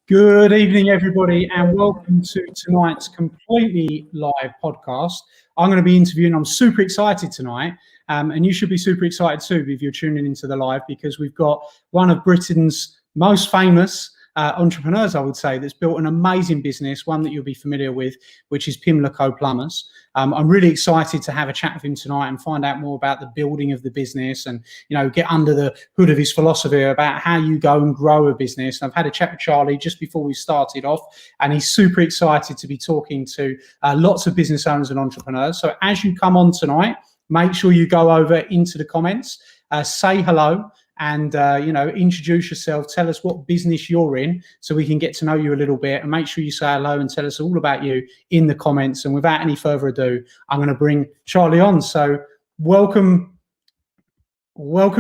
Good evening, everybody, and welcome to tonight's completely live podcast. I'm going to be interviewing, I'm super excited tonight, and you should be super excited too if you're tuning into the live, because we've got one of Britain's most famous entrepreneurs, I would say, that's built an amazing business, one that you'll be familiar with, which is Pimlico Plumbers. I'm really excited to have a chat with him tonight and find out more about the building of the business and, get under the hood of his philosophy about how you go and grow a business. And I've had a chat with Charlie just before we started off, and he's super excited to be talking to lots of business owners and entrepreneurs. So as you come on tonight, make sure you go over into the comments, say hello, and introduce yourself. Tell us what business you're in so we can get to know you a little bit, and make sure you say hello and tell us all about you in the comments. And without any further ado, I'm going to bring Charlie on. So welcome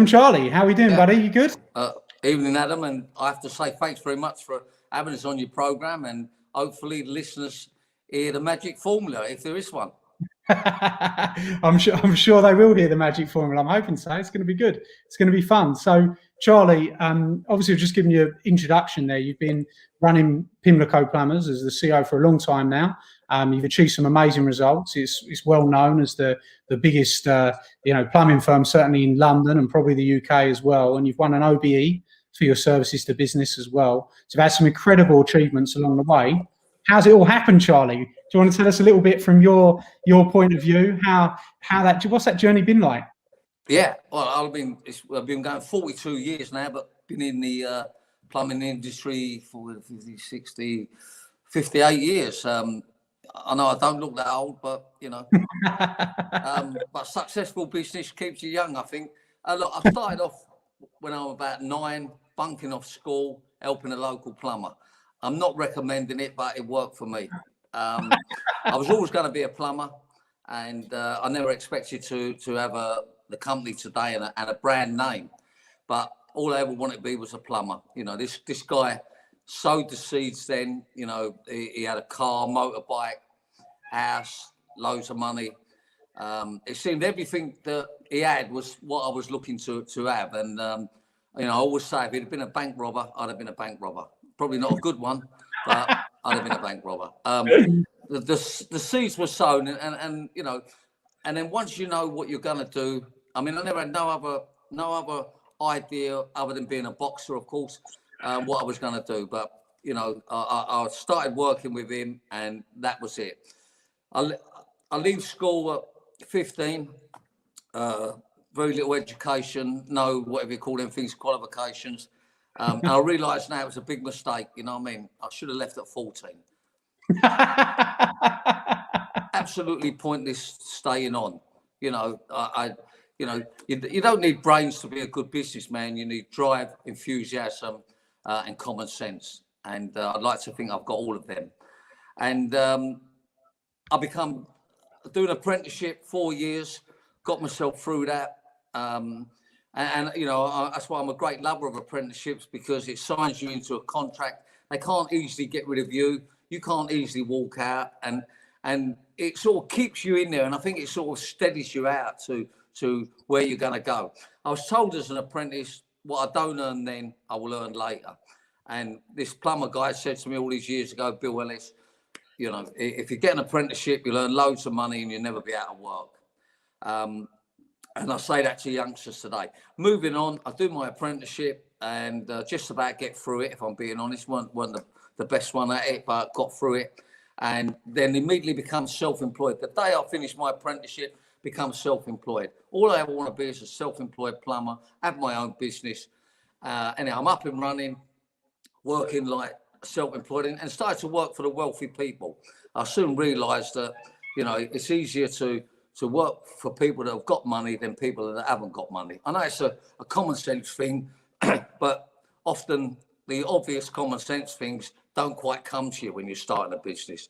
Charlie. How are we doing, buddy? You good? Evening, Adam, and I have to say thanks very much for having us on your program, and hopefully the listeners hear the magic formula if there is one. I'm sure they will hear the magic formula. I'm hoping so. It's going to be good. It's going to be fun. So, Charlie, obviously, I've just given you an introduction there. You've been running Pimlico Plumbers as the CEO for a long time now. You've achieved some amazing results. It's well known as the biggest plumbing firm, certainly in London and probably the UK as well. And you've won an OBE for your services to business as well. So you've had some incredible achievements along the way. How's it all happened, Charlie? Do you want to tell us a little bit from your point of view? What's that journey been like? Yeah, well, I've been going 42 years now, but been in the plumbing industry for 50, 60, 58 years. I know I don't look that old, but but successful business keeps you young, I think. Look, I started off when I was about 9, bunking off school, helping a local plumber. I'm not recommending it, but it worked for me. I was always going to be a plumber, and I never expected to have the company today and a brand name. But all I ever wanted to be was a plumber. This guy sowed the seeds then. He had a car, motorbike, house, loads of money. It seemed everything that he had was what I was looking to have. And, I always say if he'd have been a bank robber, I'd have been a bank robber. Probably not a good one, but I'd have been a bank robber. The seeds were sown, and then once you know what you're going to do, I mean, I never had no other idea other than being a boxer, of course, what I was going to do. But, I started working with him, and that was it. I leave school at 15, very little education, no whatever you call them things, qualifications. And I realise now it was a big mistake. You know what I mean? I should have left at 14. Absolutely pointless staying on. You don't need brains to be a good businessman. You need drive, enthusiasm, and common sense. And I'd like to think I've got all of them. And I become doing apprenticeship 4 years, got myself through that. That's why I'm a great lover of apprenticeships, because it signs you into a contract. They can't easily get rid of you. You can't easily walk out, and it sort of keeps you in there. And I think it sort of steadies you out to where you're going to go. I was told as an apprentice, what I don't earn then, I will earn later. And this plumber guy said to me all these years ago, Bill Ellis, if you get an apprenticeship, you'll earn loads of money and you'll never be out of work. And I say that to youngsters today. Moving on, I do my apprenticeship and just about get through it, if I'm being honest. Weren't the best one at it, but got through it. And then immediately become self-employed. The day I finished my apprenticeship, become self-employed. All I ever want to be is a self-employed plumber, have my own business. Anyhow, I'm up and running, working like self-employed, and started to work for the wealthy people. I soon realised that, it's easier to work for people that have got money than people that haven't got money. I know it's a common sense thing, but often the obvious common sense things don't quite come to you when you're starting a business.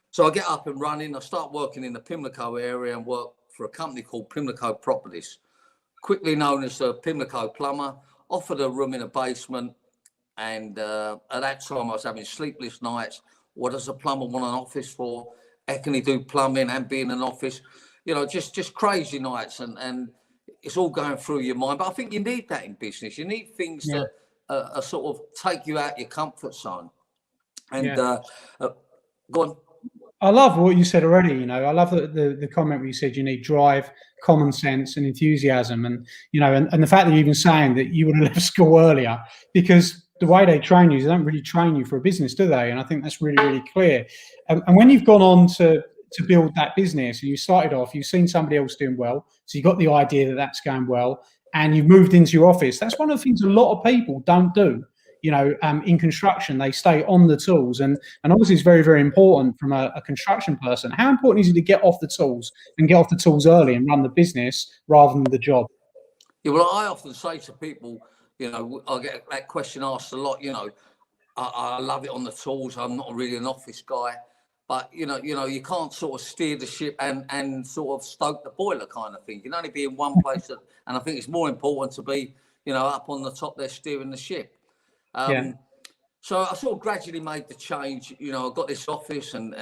So I get up and running. I start working in the Pimlico area and work for a company called Pimlico Properties, quickly known as the Pimlico Plumber. Offered a room in a basement, and at that time I was having sleepless nights. What does a plumber want an office for? How can he do plumbing and be in an office? Just crazy nights, and it's all going through your mind. But I think you need that in business. You need things that sort of take you out your comfort zone. And Yeah. go on. I love what you said already. You know, I love the comment where you said you need drive, common sense, and enthusiasm, and you know, and the fact that you're even saying that you would have left school earlier, because the way they train you, they don't really train you for a business, do they? And I think that's really, really clear. And when you've gone on to build that business, and you started off, you've seen somebody else doing well, so you got the idea that that's going well, and you've moved into your office. That's one of the things a lot of people don't do. You know, in construction, they stay on the tools, and obviously it's very, very important from a construction person. How important is it to get off the tools and get off the tools early and run the business rather than the job? Yeah, well, I often say to people, you know, I get that question asked a lot. You know, I love it on the tools. I'm not really an office guy, but you know, you can't sort of steer the ship and sort of stoke the boiler kind of thing. You can only be in one place, and I think it's more important to be, you know, up on the top there steering the ship. So I sort of gradually made the change. You know, I got this office and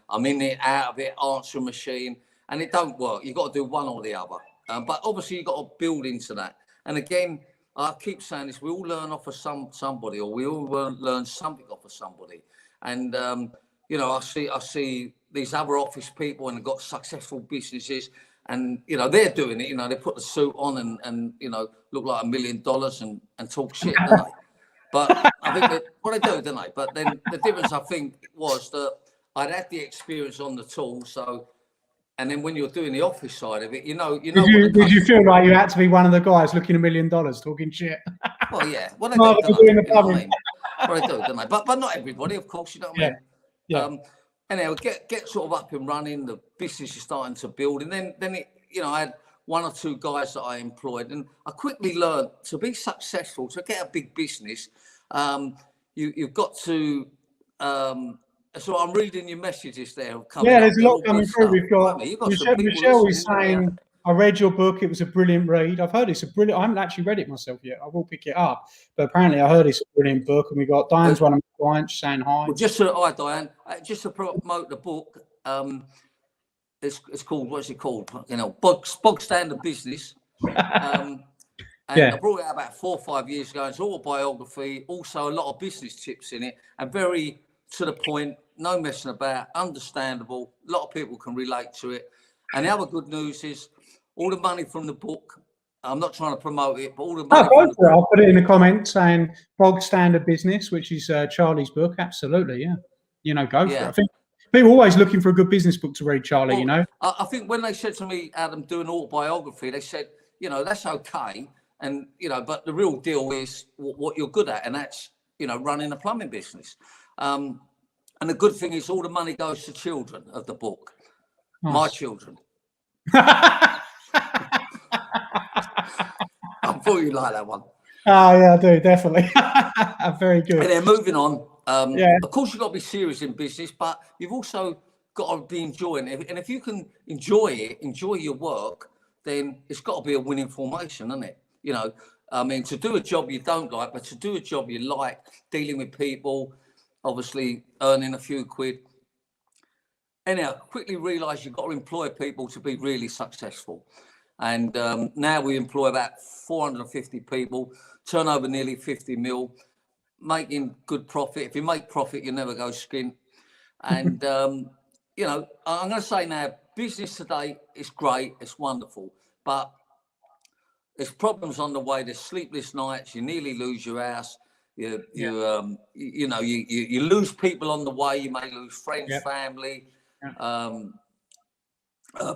I'm in it, out of it, answering machine, and it don't work. You've got to do one or the other. But obviously you've got to build into that. And again, I keep saying this, we all learn off of somebody, or we all learn something off of somebody. And, you know, I see these other office people and they've got successful businesses, and, you know, they're doing it. You know, they put the suit on and you know, look like $1 million and talk shit, don't they? But I think that what they do, don't they? But then the difference, I think, was that I'd had the experience on the tools. So, and then when you're doing the office side of it, you know. Did you feel like you had to be one of the guys looking $1 million talking shit? Well, yeah. Well, they do, you know what I mean? Well, they do, don't they? But not everybody, of course. You know what I mean? Yeah. Anyhow, get sort of up and running. The business is starting to build, and then it, you know, I had 1 or 2 guys that I employed, and I quickly learned to be successful, to get a big business. You've got to. So I'm reading your messages there. Yeah, there's a lot coming through. We've got Michelle is saying, I read your book. It was a brilliant read. I've heard it's a brilliant. I haven't actually read it myself yet. I will pick it up. But apparently, I heard it's a brilliant book. And we got Diane's one of my clients saying hi. Well, hi Diane. Just to promote the book. It's called, what's it called? You know, Bog Standard Business. And I brought it out about 4 or 5 years ago. It's autobiography, also a lot of business tips in it, and very to the point, no messing about, understandable. A lot of people can relate to it. And the other good news is all the money from the book, I'm not trying to promote it, but all the money from the book, I'll put it in the comment saying Bog Standard Business, which is Charlie's book. Absolutely, yeah. You know, go for it. I think people are always looking for a good business book to read, Charlie, you know. I think when they said to me, Adam, do an autobiography, they said, you know, that's okay. And, you know, but the real deal is what you're good at. And that's, you know, running a plumbing business. And the good thing is all the money goes to children of the book. Nice. My children. I thought you like that one. Oh, yeah, I do, definitely. Very good. And then moving on. Of course, you've got to be serious in business, but you've also got to be enjoying it. And if you can enjoy it, enjoy your work, then it's got to be a winning formation, isn't it? You know, I mean, to do a job you don't like, but to do a job you like, dealing with people, obviously earning a few quid. Anyhow, quickly realised you've got to employ people to be really successful. And now we employ about 450 people, turnover nearly 50 mil, making good profit. If you make profit, you never go skint. And, you know, I'm going to say now, business today is great, it's wonderful, but there's problems on the way. There's sleepless nights. You nearly lose your house. You know, you lose people on the way. You may lose friends, family,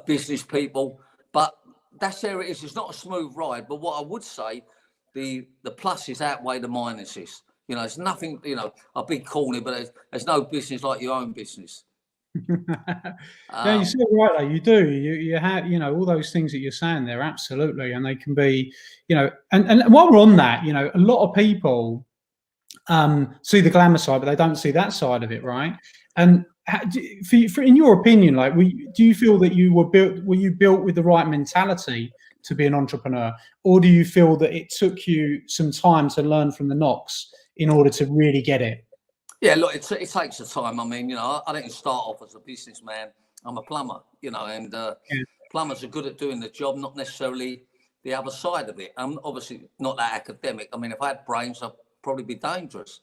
business people. But that's there it is. It's not a smooth ride. But what I would say, the pluses outweigh the minuses. You know, it's nothing. You know, I'll be corny, but there's no business like your own business. Yeah, you're so right though. You do. You have, you know, all those things that you're saying there, absolutely, and they can be, you know, and while we're on that, you know, a lot of people see the glamour side, but they don't see that side of it, right? And in your opinion, like, do you feel that you were built with the right mentality to be an entrepreneur, or do you feel that it took you some time to learn from the knocks in order to really get it? Yeah, look, it takes the time. I mean, you know, I didn't start off as a businessman. I'm a plumber, you know, and plumbers are good at doing the job, not necessarily the other side of it. I'm obviously not that academic. I mean, if I had brains, I'd probably be dangerous.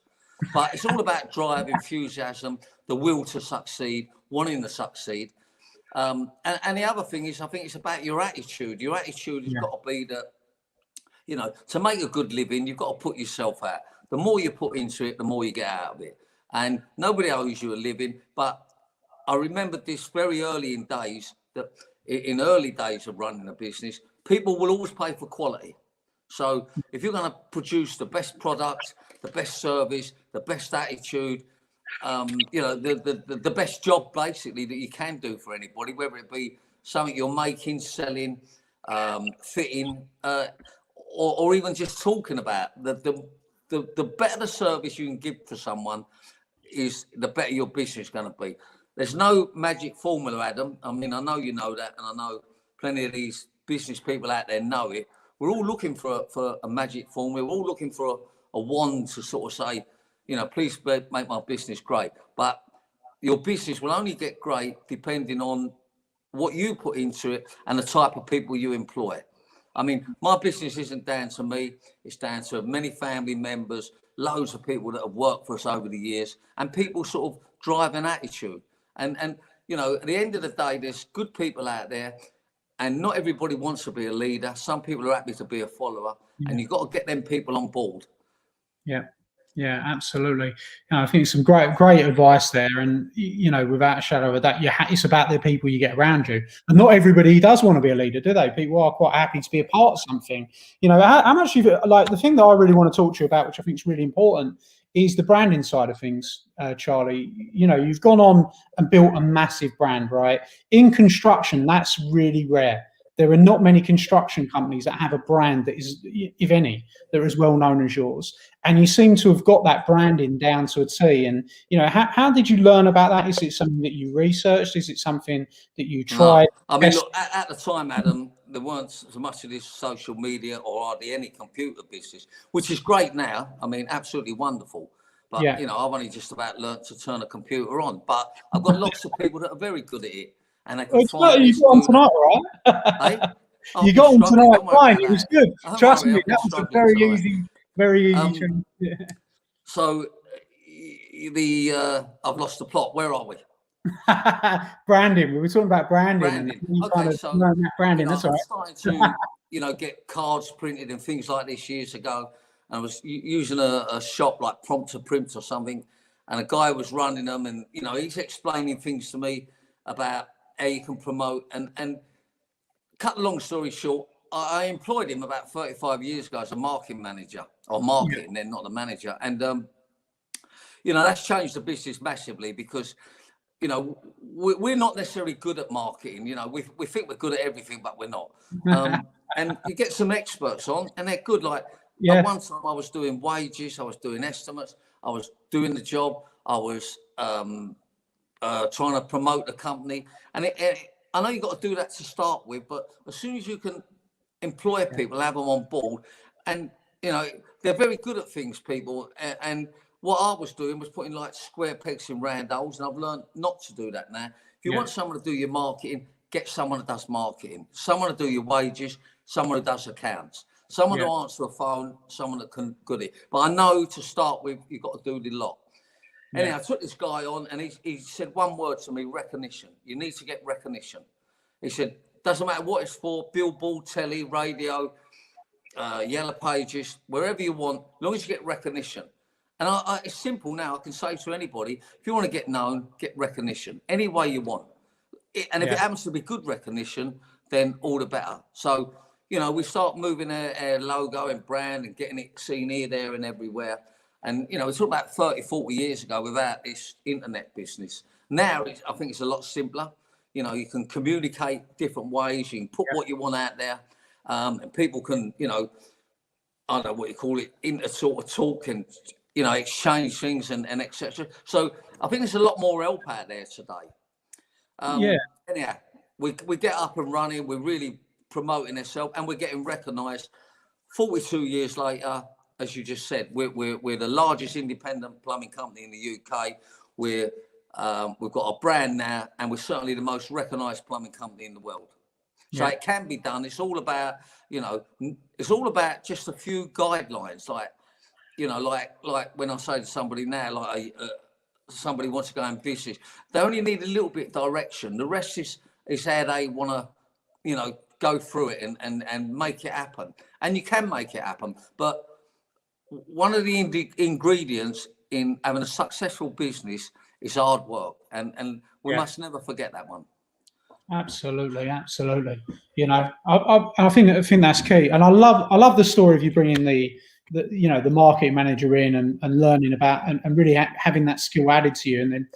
But it's all about drive, enthusiasm, the will to succeed, wanting to succeed. And the other thing is, I think it's about your attitude. Your attitude has got to be that, you know, to make a good living, you've got to put yourself out. The more you put into it, the more you get out of it. And nobody owes you a living. But I remember this very early in days, that in early days of running a business, people will always pay for quality. So if you're going to produce the best product, the best service, the best attitude, you know, the best job basically that you can do for anybody, whether it be something you're making, selling, fitting, or even just talking about, the better the service you can give for someone is the better your business is going to be. There's no magic formula, Adam. I mean, I know you know that, and I know plenty of these business people out there know it. We're all looking for a magic formula. We're all looking for a wand to sort of say, you know, please make my business great. But your business will only get great depending on what you put into it and the type of people you employ. I mean, my business isn't down to me. It's down to many family members, loads of people that have worked for us over the years, and people sort of drive an attitude. And you know, at the end of the day, there's good people out there, and not everybody wants to be a leader. Some people are happy to be a follower, and you've got to get them people on board. Yeah, absolutely. I think some great advice there, and you know, without a shadow of a doubt, it's about the people you get around you, and not everybody does want to be a leader, do they? People are quite happy to be a part of something. You know, how much you've like the thing that I really want to talk to you about, which I think is really important, is the branding side of things, Charlie. You know, you've gone on and built a massive brand, right? In construction, that's really rare. There are not many construction companies that have a brand that is, if any, that are as well known as yours. And you seem to have got that branding down to a T. And, you know, how did you learn about that? Is it something that you researched? Is it something that you tried? No. I mean, look, at the time, Adam, there weren't so much of this social media or hardly any computer business, which is great now. I mean, absolutely wonderful. But, you know, I've only just about learned to turn a computer on. But I've got lots of people that are very good at it. And they can you got on tonight, right? Hey? You got on tonight, fine. It was good. Trust me, that was a very easy yeah. So I've lost the plot. Where are we? Branding. We were talking about branding. Okay, so branding. You know, that's right. I started to, you know, get cards printed and things like this years ago. And I was using a shop like Prompter Print or something, and a guy was running them, and you know, he's explaining things to me about how you can promote. And cut a long story short, I employed him about 35 years ago as a marketing manager, or marketing, then not the manager. And you know, that's changed the business massively because, you know, we're not necessarily good at marketing. You know, we think we're good at everything, but we're not. And you get some experts on, and they're good. Like at one time, I was doing wages, I was doing estimates, I was doing the job, I was trying to promote the company. And I know you've got to do that to start with, but as soon as you can employ people, have them on board, and you know, they're very good at things, people. And what I was doing was putting like square pegs in round holes, and I've learned not to do that now. If you want someone to do your marketing, get someone that does marketing, someone to do your wages, someone who does accounts, someone to answer a phone, someone that can good it. But I know to start with, you've got to do the lot. Anyhow, I took this guy on, and he said one word to me: recognition. You need to get recognition. He said, doesn't matter what it's for, billboard, telly, radio, yellow pages, wherever you want, as long as you get recognition. And it's simple now. I can say to anybody, if you want to get known, get recognition any way you want. And if it happens to be good recognition, then all the better. So, you know, we start moving our logo and brand and getting it seen here, there and everywhere. And, you know, it's all about 30, 40 years ago without this internet business. Now, I think it's a lot simpler. You know, you can communicate different ways. You can put what you want out there. And people can, you know, I don't know what you call it, sort of talk and, you know, exchange things and etc. So I think there's a lot more help out there today. Anyhow, we get up and running. We're really promoting ourselves, and we're getting recognised. 42 years later, as you just said, we're the largest independent plumbing company in the UK. We've got a brand now, and we're certainly the most recognised plumbing company in the world. So it can be done. It's all about, it's all about just a few guidelines. Like, like when I say to somebody now, like somebody wants to go in business, they only need a little bit of direction. The rest is how they want to, go through it and make it happen. And you can make it happen. But one of the ingredients in having a successful business is hard work. And we must never forget that one. Absolutely. I think that's key, and I love the story of you bringing the market manager in and learning about and really having that skill added to you, and then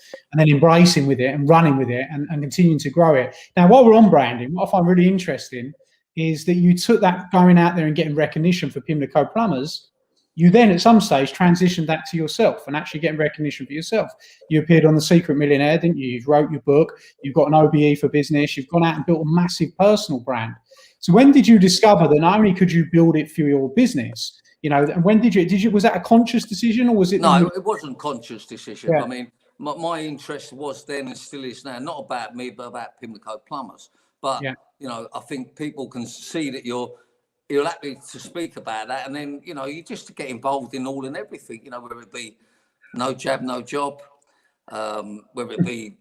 embracing with it and running with it and continuing to grow it. Now, while we're on branding, what I find really interesting is that you took that going out there and getting recognition for Pimlico Plumbers. You then at some stage transitioned that to yourself and actually getting recognition for yourself. You appeared on The Secret Millionaire, didn't you? You wrote your book, you've got an OBE for business, you've gone out and built a massive personal brand. So when did you discover that not only could you build it for your business, and when did you, was that a conscious decision, or was it? No, it wasn't a conscious decision. Yeah. I mean, my interest was then and still is now, not about me, but about Pimlico Plumbers. But, I think people can see that you're happy to speak about that, and then you just get involved in all and everything, whether it be no jab, no job, whether it be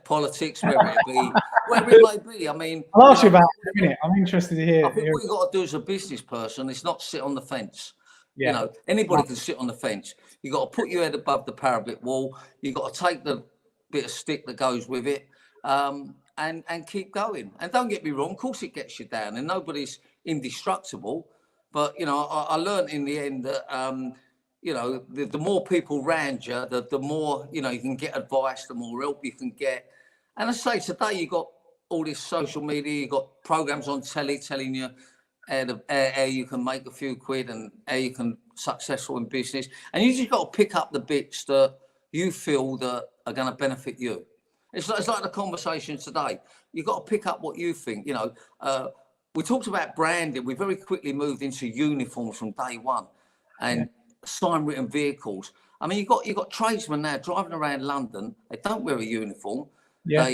politics, whether it be whatever it may be. I mean, I'll ask you about it in a minute. I'm interested to hear. I think what you've got to do as a business person is not sit on the fence. Yeah. Anybody can sit on the fence. You've got to put your head above the parapet wall. You've got to take the bit of stick that goes with it, and keep going. And don't get me wrong, of course it gets you down, and nobody's indestructible. But I learned in the end that the more people around you, the more you can get advice, the more help you can get. And I say today, you got all this social media, you got programs on telly telling you how you can make a few quid and how you can successful in business, and you just got to pick up the bits that you feel that are going to benefit you. It's like the conversation today. You've got to pick up what you think. We talked about branding. We very quickly moved into uniforms from day one, and sign-written vehicles. I mean, you've got tradesmen now driving around London. They don't wear a uniform. Yeah.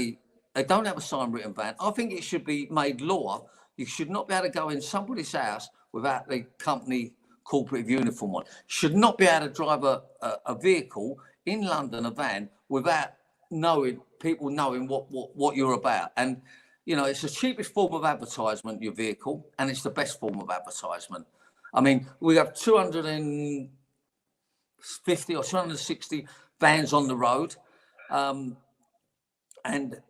They don't have a sign-written van. I think it should be made law. You should not be able to go in somebody's house without the company corporate uniform on. Should not be able to drive a vehicle in London, a van, without people knowing what you're about. And it's the cheapest form of advertisement, your vehicle, and it's the best form of advertisement. I mean, we have 250 or 260 vans on the road, and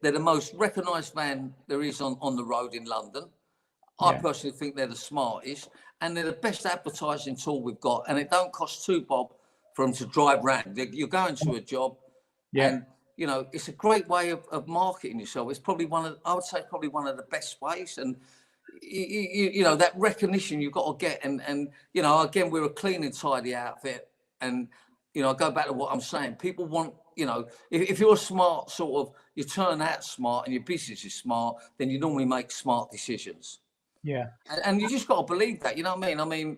they're the most recognised van there is on the road in London. I personally think they're the smartest, and they're the best advertising tool we've got, and it don't cost two bob for them to drive round. You're going to a job, and it's a great way of marketing yourself. It's probably I would say probably one of the best ways. And that recognition you've got to get. And again, we're a clean and tidy outfit. And I go back to what I'm saying. People want, if you're smart, sort of, you turn out smart and your business is smart, then you normally make smart decisions. Yeah. And you just got to believe that. You know what I mean? I mean,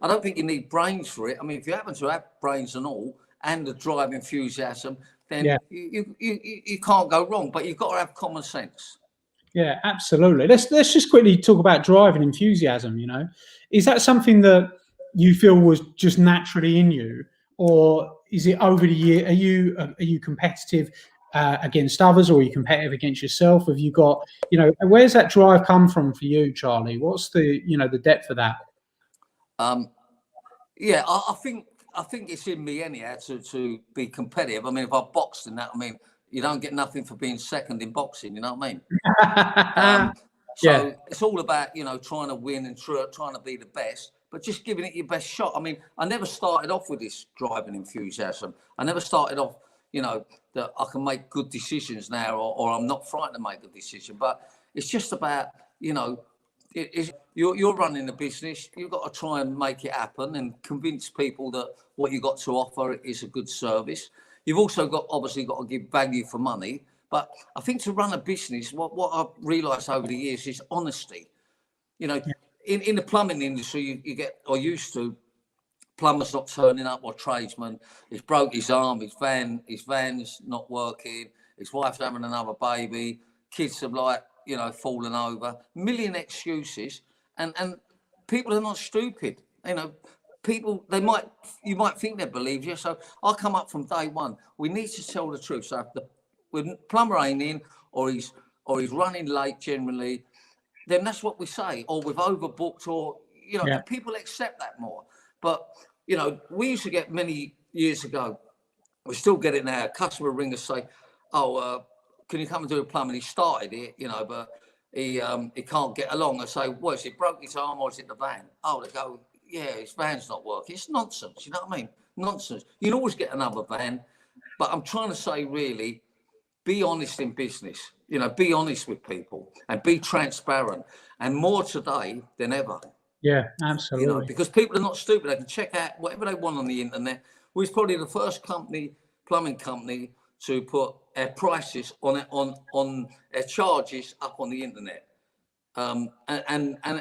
I don't think you need brains for it. I mean, if you happen to have brains and all, and the drive enthusiasm, then you can't go wrong. But you've got to have common sense. Yeah, absolutely. Let's just quickly talk about drive and enthusiasm. Is that something that you feel was just naturally in you, or is it over the year? Are you competitive against others, or are you competitive against yourself? Have you got, where's that drive come from for you, Charlie? What's the the depth of that? I think it's in me anyhow to be competitive. I mean, if I boxed in that, I mean, you don't get nothing for being second in boxing. You know what I mean? So it's all about trying to win and trying to be the best, but just giving it your best shot. I mean, I never started off with this drive and enthusiasm. I never started off, that I can make good decisions now, or I'm not frightened to make a decision. But it's just about you're running a business. You've got to try and make it happen and convince people that what you've got to offer is a good service. You've also obviously got to give value for money. But I think to run a business, what I've realised over the years is honesty. In the plumbing industry, you get, or used to, plumbers not turning up, or tradesman, he's broke his arm, his van's not working, his wife's having another baby, kids have you know, fallen over, million excuses, and people are not stupid. You know, people, you might think they believe you. So I come up from day one. We need to tell the truth. So if when plumber ain't in, or he's running late generally, then that's what we say. Or we've overbooked, or you know, people accept that more. But you know, we used to get many years ago. We still get it now. A customer ring us say, "Oh, can you come and do a plumbing? He started it, you know, but he can't get along." I say, "What is it? Broke his arm, or is it the van?" Oh, they go, "Yeah, his van's not working." It's nonsense. You know what I mean? Nonsense. You'd always get another van. But I'm trying to say, really, be honest in business. You know, be honest with people and be transparent. And more today than ever. Yeah, absolutely. You know, because people are not stupid. They can check out whatever they want on the internet. We was probably the first plumbing company, to put our prices on our charges up on the internet. And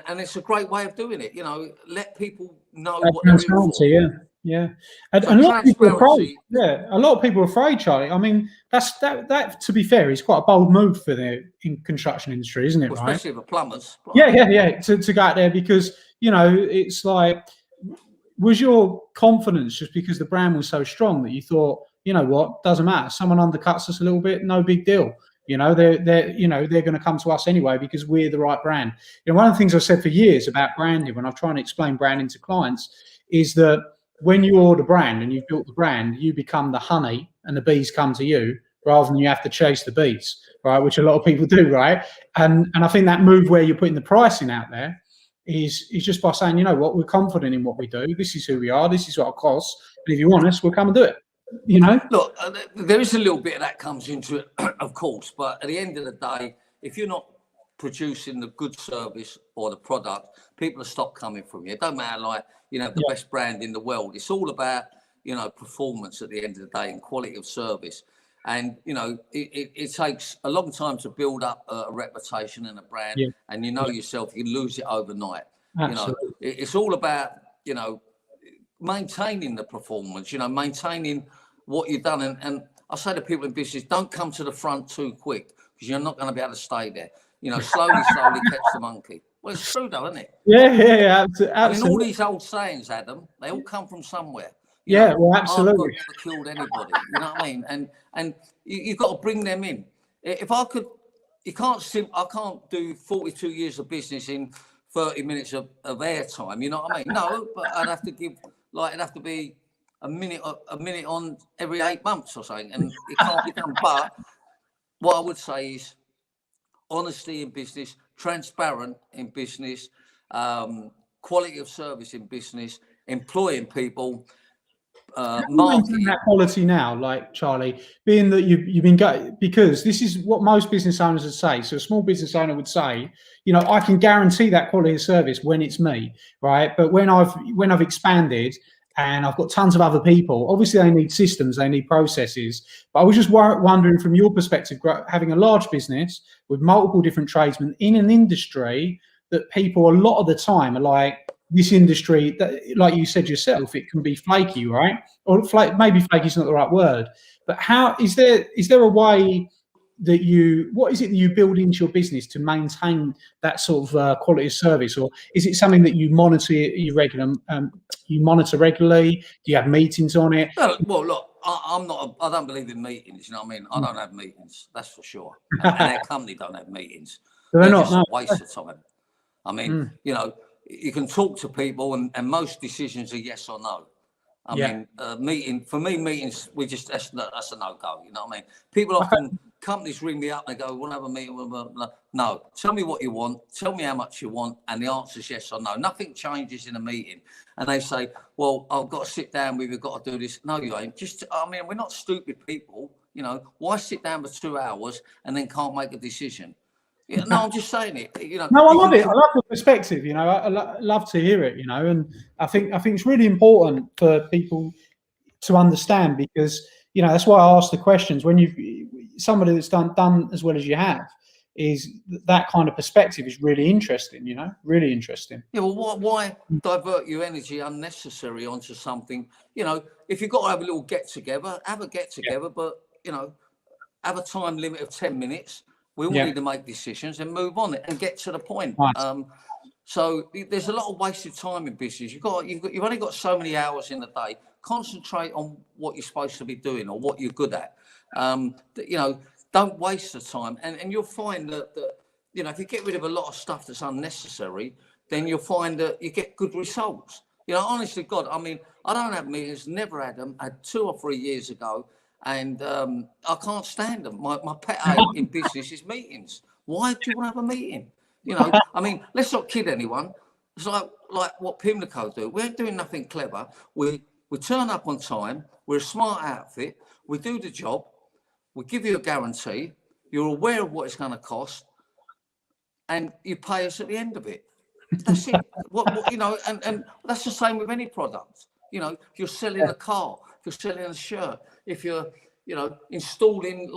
it's a great way of doing it. You know, let people know what they're in for. Yeah. And a lot of people are afraid. Yeah, a lot of people are afraid, Charlie. I mean, that to be fair, is quite a bold move for the construction industry, isn't it? Well, right? Especially for plumbers. Yeah. To go out there, because you know, it's like, was your confidence just because the brand was so strong that you thought, you know what, doesn't matter, someone undercuts us a little bit, no big deal. You know, they're going to come to us anyway because we're the right brand. You know, one of the things I've said for years about branding, when I've tried to explain branding to clients, is that when you're the brand and you've built the brand, you become the honey and the bees come to you, rather than you have to chase the bees, right? Which a lot of people do, right? And I think that move where you're putting the pricing out there is just by saying, you know what, we're confident in what we do. This is who we are. This is what it costs. And if you want us, we'll come and do it. You know, look, there is a little bit of that comes into it, of course. But at the end of the day, if you're not producing the good service or the product, people will stop coming from you. It don't matter, like, you know, the best brand in the world. It's all about, you know, performance at the end of the day and quality of service. And, you know, it takes a long time to build up a reputation and a brand. And you know yourself, you lose it overnight. Absolutely. You know, it's all about, you know, maintaining the performance, you know, maintaining what you've done. And I say to people in business, don't come to the front too quick, because you're not going to be able to stay there. You know, slowly catch the monkey. Well, it's true though, isn't it? Yeah, absolutely. I mean, all these old sayings, Adam, they all come from somewhere. You yeah, know, well, absolutely. I've never killed anybody. You know what I mean? And you've got to bring them in. If I could, I can't do 42 years of business in 30 minutes of airtime. You know what I mean? No, but I'd have to give, like, it'd have to be a minute on every 8 months or something, and it can't be done. But what I would say is honesty in business, transparent in business, quality of service in business, employing people, marketing. That quality now, like Charlie, being that you've been because this is what most business owners would say. So a small business owner would say, you know, I can guarantee that quality of service when it's me, right? But when I've expanded and I've got tons of other people, obviously they need systems, they need processes. But I was just wondering, from your perspective, having a large business with multiple different tradesmen in an industry that people a lot of the time are like, this industry, that, like you said yourself, it can be flaky, right? Or maybe flaky is not the right word. But how is there a way that what is it that you build into your business to maintain that sort of quality of service, or is it something that you monitor regularly? Do you have meetings on it? Well, look, I don't believe in meetings. You know what I mean? I don't have meetings, that's for sure. And our company don't have meetings. They're just a waste of time. I mean, you know, you can talk to people, and most decisions are yes or no. I mean, meetings, that's a no-go. You know what I mean? People often, companies ring me up and they go, "We'll have a meeting with them." No, tell me what you want, tell me how much you want, and the answer is yes or no. Nothing changes in a meeting. And they say, "Well, I've got to sit down with you, we've got to do this." No, you ain't. I mean, we're not stupid people. You know, why sit down for 2 hours and then can't make a decision? Yeah, no, I'm just saying it. You know, no, I love it. I love the perspective. You know, I love to hear it. You know, and I think it's really important for people to understand, because you know that's why I ask the questions. When somebody that's done as well as you have, is that kind of perspective is really interesting. You know, really interesting. Yeah. Well, why divert your energy unnecessary onto something? You know, if you've got to have a little get together, have a get together, but you know, have a time limit of 10 minutes. We all need to make decisions and move on and get to the point. Nice. So there's a lot of wasted time in business. You've only got so many hours in the day. Concentrate on what you're supposed to be doing or what you're good at. Don't waste the time. And you'll find that if you get rid of a lot of stuff that's unnecessary, then you'll find that you get good results. Honestly, God, I mean, I don't have meetings, never had them. I had 2 or 3 years ago, and I can't stand them. My pet hate in business is meetings. Why do you want to have a meeting? I mean, let's not kid anyone. It's like what Pimlico do. We ain't doing nothing clever. We turn up on time. We're a smart outfit. We do the job. We give you a guarantee. You're aware of what it's going to cost, and you pay us at the end of it. That's it. And that's the same with any product. If you're selling a car, if you're selling a shirt, if you're, installing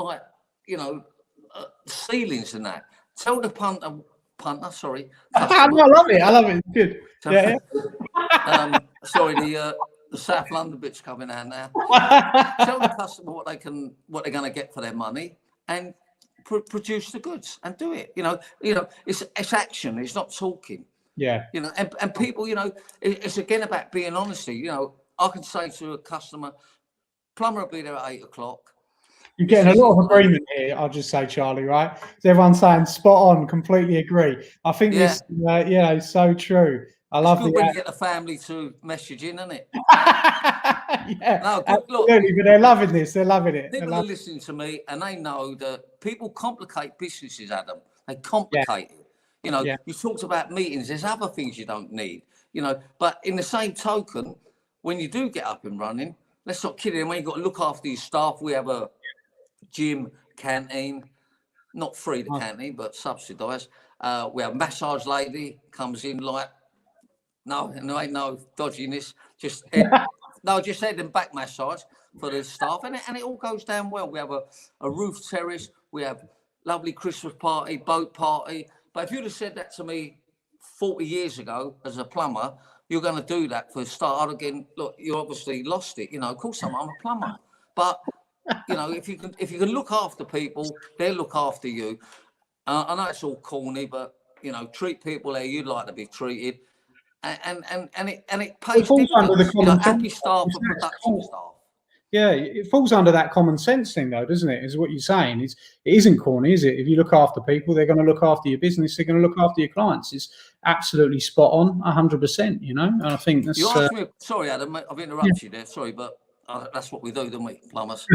ceilings and that, tell the punter, sorry. I love it. Good. Sorry, the South London bit's coming out now. Tell the customer what they're going to get for their money, and produce the goods and do it. It's action. It's not talking. Yeah. And people, it's again about being honesty. I can say to a customer, plumber will be there at 8 o'clock. You're getting a lot of agreement here, I'll just say, Charlie, right? So everyone's saying spot on, completely agree. I think this, is so true. I love when you get the family to message in, isn't it? Yeah, no, absolutely. But they're loving this. They're loving it. People are listening to me, and they know that people complicate businesses, Adam. They complicate it. You talked about meetings. There's other things you don't need. But in the same token, when you do get up and running, let's not kid you. When you've got to look after your staff, we have a gym, canteen, not free the canteen, but subsidised. We have a massage lady comes in like, no, ain't no dodginess, just head and back massage for the staff, and it all goes down well. We have a roof terrace, we have lovely Christmas party, boat party. But if you'd have said that to me 40 years ago as a plumber, you're going to do that for a start. Again, look, you obviously lost it. Of course I'm a plumber, but if you can look after people, they'll look after you. I know it's all corny, but treat people how you'd like to be treated, and it pays. It falls under the common happy staff and production staff. Yeah, it falls under that common sense thing, though, doesn't it? Is what you're saying. It isn't corny, is it? If you look after people, they're going to look after your business. They're going to look after your clients. It's absolutely spot on, 100%. And I think that's. You asked me. Sorry, Adam, I've interrupted you there. Sorry, but that's what we do, don't we, plumbers?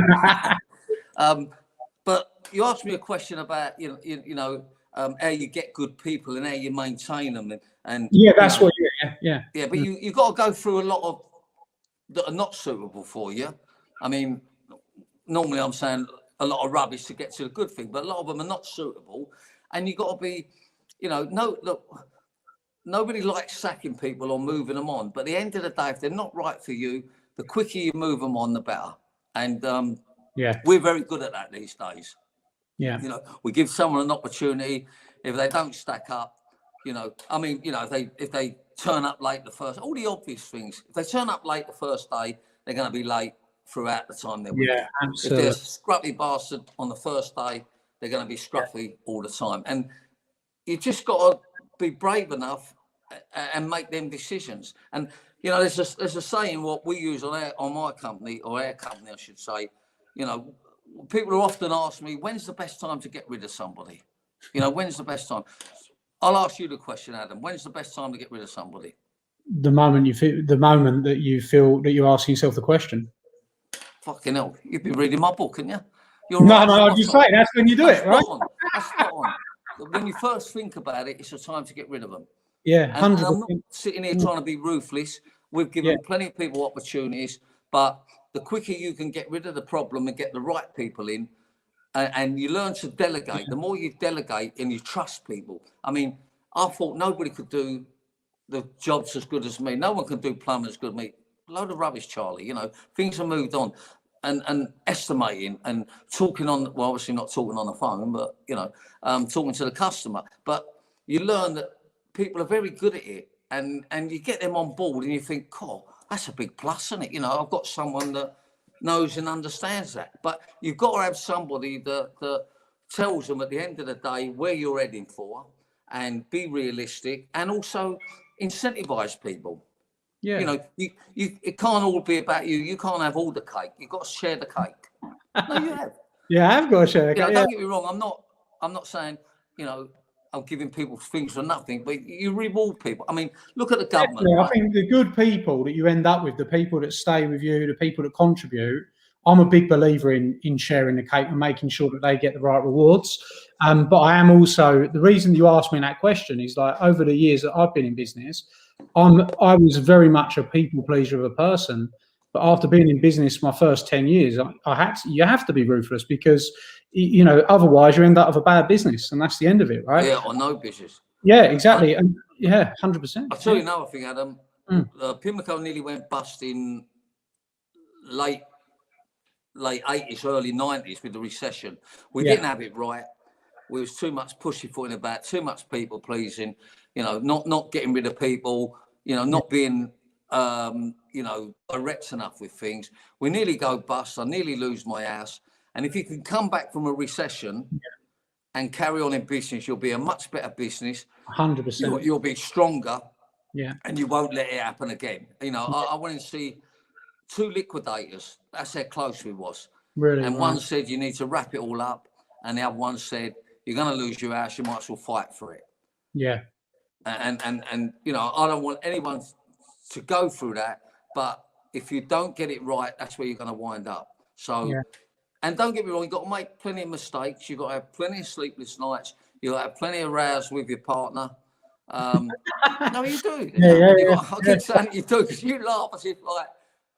But you asked me a question about how you get good people and how you maintain them, and that's what. Yeah. But you've got to go through a lot of that are not suitable for you. I mean, normally I'm saying a lot of rubbish to get to the good thing, but a lot of them are not suitable. And you've got to be, nobody likes sacking people or moving them on. But at the end of the day, if they're not right for you, the quicker you move them on, the better. And we're very good at that these days. Yeah. We give someone an opportunity. If they don't stack up, if they turn up late all the obvious things. If they turn up late the first day, they're going to be late throughout the time they're with you. Absolutely. If they're scruffy bastard on the first day, they're going to be scruffy all the time. And you just got to be brave enough and make them decisions. And there's a saying what we use on my company, or our company, I should say. People often ask me, when's the best time to get rid of somebody? When's the best time? I'll ask you the question, Adam. When's the best time to get rid of somebody? The moment that you feel that you're asking yourself the question. Fucking hell, you've been reading my book, haven't you? I'm just saying, that's when you do it, right? That's spot on. When you first think about it, it's a time to get rid of them. Yeah, 100%. And I'm not sitting here trying to be ruthless. We've given plenty of people opportunities, but the quicker you can get rid of the problem and get the right people in, and you learn to delegate, the more you delegate and you trust people. I mean, I thought nobody could do the jobs as good as me. No one can do plumbing as good as me. Load of rubbish, Charlie. Things have moved on, and estimating and talking on. Well, obviously not talking on the phone, but talking to the customer. But you learn that people are very good at it, and you get them on board, and you think, "Cool, that's a big plus, isn't it?" I've got someone that knows and understands that. But you've got to have somebody that tells them at the end of the day where you're heading for, and be realistic, and also incentivize people. Yeah. You know, it can't all be about you. You can't have all the cake. You've got to share the cake. No, you have. Yeah, I've got to share the cake. Don't get me wrong. I'm not saying, you know, I'm giving people things for nothing, but you reward people. I mean, look at the government. Right? I think the good people that you end up with, the people that stay with you, the people that contribute, I'm a big believer in sharing the cake and making sure that they get the right rewards. But I am also, the reason you asked me that question is, like, over the years that I've been in business, I was very much a people pleaser of a person. But after being in business my first 10 years, you have to be ruthless, because, you know, otherwise you end up with a bad business, and that's the end of it, right? Yeah, or no business. Yeah, exactly. And yeah, 100%. I'll tell you another thing, Adam. Pimlico nearly went bust in late 80s, early 90s with the recession. We didn't have it right. We was too much pussyfooting about, too much people pleasing, you know, not getting rid of people, you know, not being, you know, direct enough with things. We nearly go bust. I nearly lose my house. And if you can come back from a recession and carry on in business, you'll be a much better business. 100%. You'll be stronger. Yeah. And you won't let it happen again. You know, I went and see 2 liquidators. That's how close we was. Really. And one said you need to wrap it all up, and the other one said you're going to lose your house. You might as well fight for it. Yeah. And you know, I don't want anyone to go through that. But if you don't get it right, that's where you're going to wind up. So, and don't get me wrong, you've got to make plenty of mistakes. You've got to have plenty of sleepless nights. You've got to have plenty of rows with your partner. No, you do. I keep saying you do, because you laugh as if like,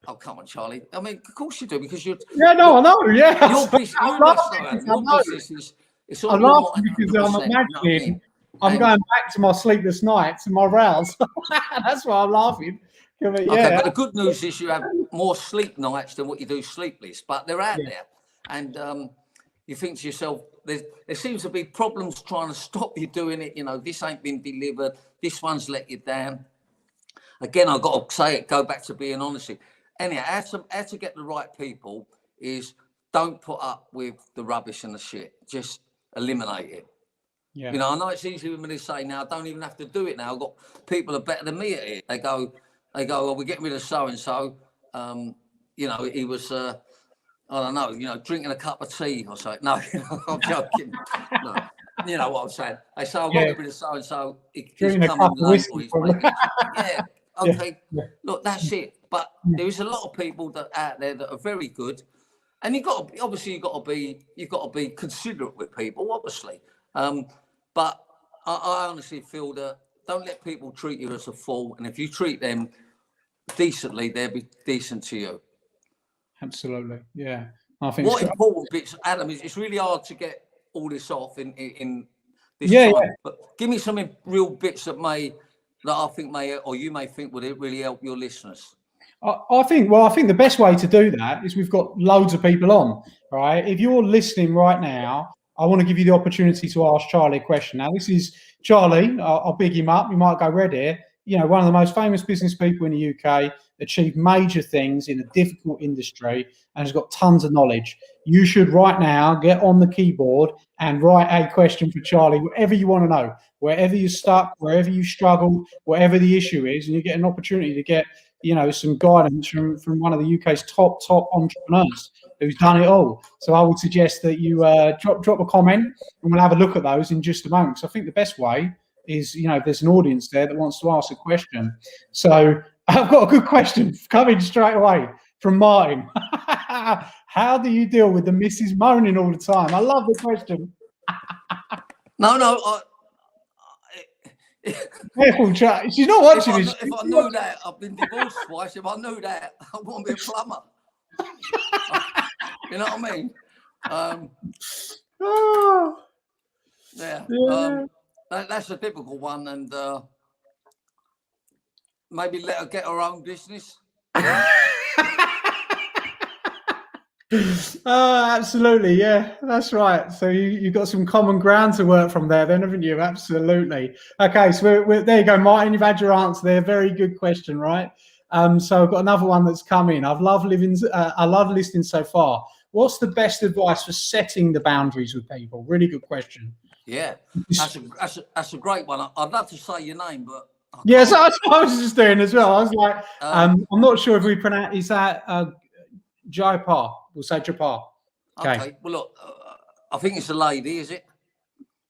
oh, come on, Charlie. I mean, of course you do, because you're. Yeah, no, I know. Yeah. Your business is. It's all I'm laughing because I'm imagining I'm going back to my sleepless nights and my rows. That's why I'm laughing. Okay, but the good news is you have more sleep nights than what you do sleepless, but they're out there. And you think to yourself, there seems to be problems trying to stop you doing it. You know, this ain't been delivered. This one's let you down. Again, I've got to say it, go back to being honest. Anyhow, how to get the right people is don't put up with the rubbish and the shit. Just eliminate it. Yeah. You know, I know it's easy for me to say now, I don't even have to do it now. I've got people that are better than me at it. They go, well, we're getting rid of so-and-so. You know, he was, I don't know, you know, drinking a cup of tea or something. No, you know, I'm joking. No, you know what I'm saying. They say, I've got to get rid of so-and-so. He's coming late. Yeah, okay. Yeah. Look, that's it. But there is a lot of people that out there that are very good. And you've got to be considerate with people, obviously. But I honestly feel that don't let people treat you as a fool. And if you treat them decently, they'll be decent to you. Absolutely. Yeah. I think what important bits, Adam, is it's really hard to get all this off in this time. Yeah. But give me some real bits that I think may, or you may think would really help your listeners. I think the best way to do that is we've got loads of people on, right? If you're listening right now, I want to give you the opportunity to ask Charlie a question. Now, this is Charlie. I'll big him up. You might go red here. You know, one of the most famous business people in the UK, achieved major things in a difficult industry, and has got tons of knowledge. You should right now get on the keyboard and write a question for Charlie, whatever you want to know, wherever you're stuck, wherever you struggle, whatever the issue is, and you get an opportunity to get, you know, some guidance from one of the UK's top entrepreneurs who's done it all. So I would suggest that you drop a comment, and we'll have a look at those in just a moment. So I think the best way is, you know, if there's an audience there that wants to ask a question. So I've got a good question coming straight away from Martin. How do you deal with the missus moaning all the time? I love the question. No. Careful, chat. She's not watching this. If I knew that, I've been divorced twice. If I knew that, I wouldn't be a plumber. You know what I mean? That's a difficult one, and maybe let her get her own business. Absolutely, yeah, that's right. So you've got some common ground to work from there, then, haven't you? Absolutely. Okay, so we're there. You go, Martin. You've had your answer there. Very good question, right? So I've got another one that's come in. I love listening so far. what's the best advice for setting the boundaries with people? Really good question. Yeah, that's a great one. I'd love to say your name, but yes, that's what I was just doing as well. I was like, I'm not sure if we pronounce, is that Jaipar? We'll say Jaipar. Okay. Well, look, I think it's a lady, is it?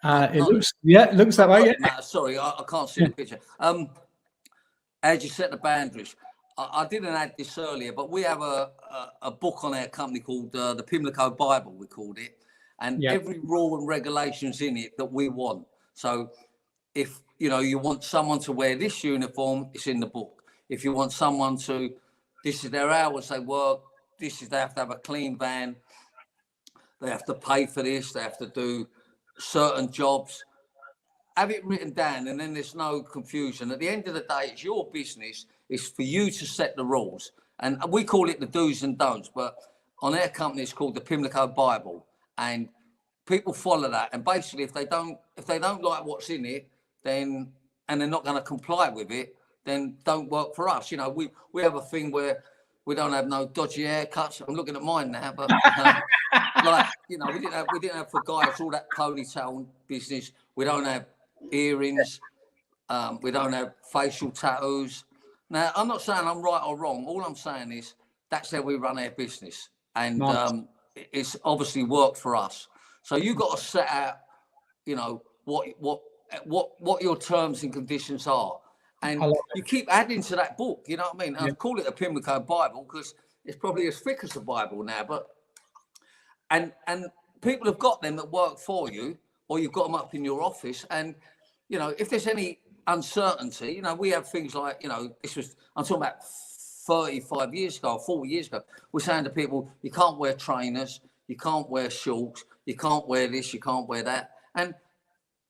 It looks that way. Yeah. Sorry, I can't see the picture. How do you set the boundaries? I didn't add this earlier, but we have a book on our company called the Pimlico Bible, we called it. And every rule and regulations in it that we want. So if, you want someone to wear this uniform, it's in the book. If you want someone to, this is their hours they work, they have to have a clean van, they have to pay for this, they have to do certain jobs, have it written down, and then there's no confusion. At the end of the day, it's your business. It's for you to set the rules. And we call it the do's and don'ts, but on our company, it's called the Pimlico Bible. And people follow that. And basically, if they don't like what's in it, then, and they're not going to comply with it, then don't work for us. We have a thing where we don't have no dodgy haircuts. I'm looking at mine now, but we didn't have for guys all that ponytail business. We don't have earrings. We don't have facial tattoos. Now, I'm not saying I'm right or wrong. All I'm saying is that's how we run our business, and it's obviously worked for us. So you got to set out, what your terms and conditions are. And you keep adding to that book, you know what I mean? I call it a Pimlico Bible because it's probably as thick as the Bible now. But and people have got them that work for you, or you've got them up in your office. And if there's any uncertainty, we have things like, I'm talking about 35 years ago, 40 years ago. We're saying to people, you can't wear trainers, you can't wear shorts, you can't wear this, you can't wear that. And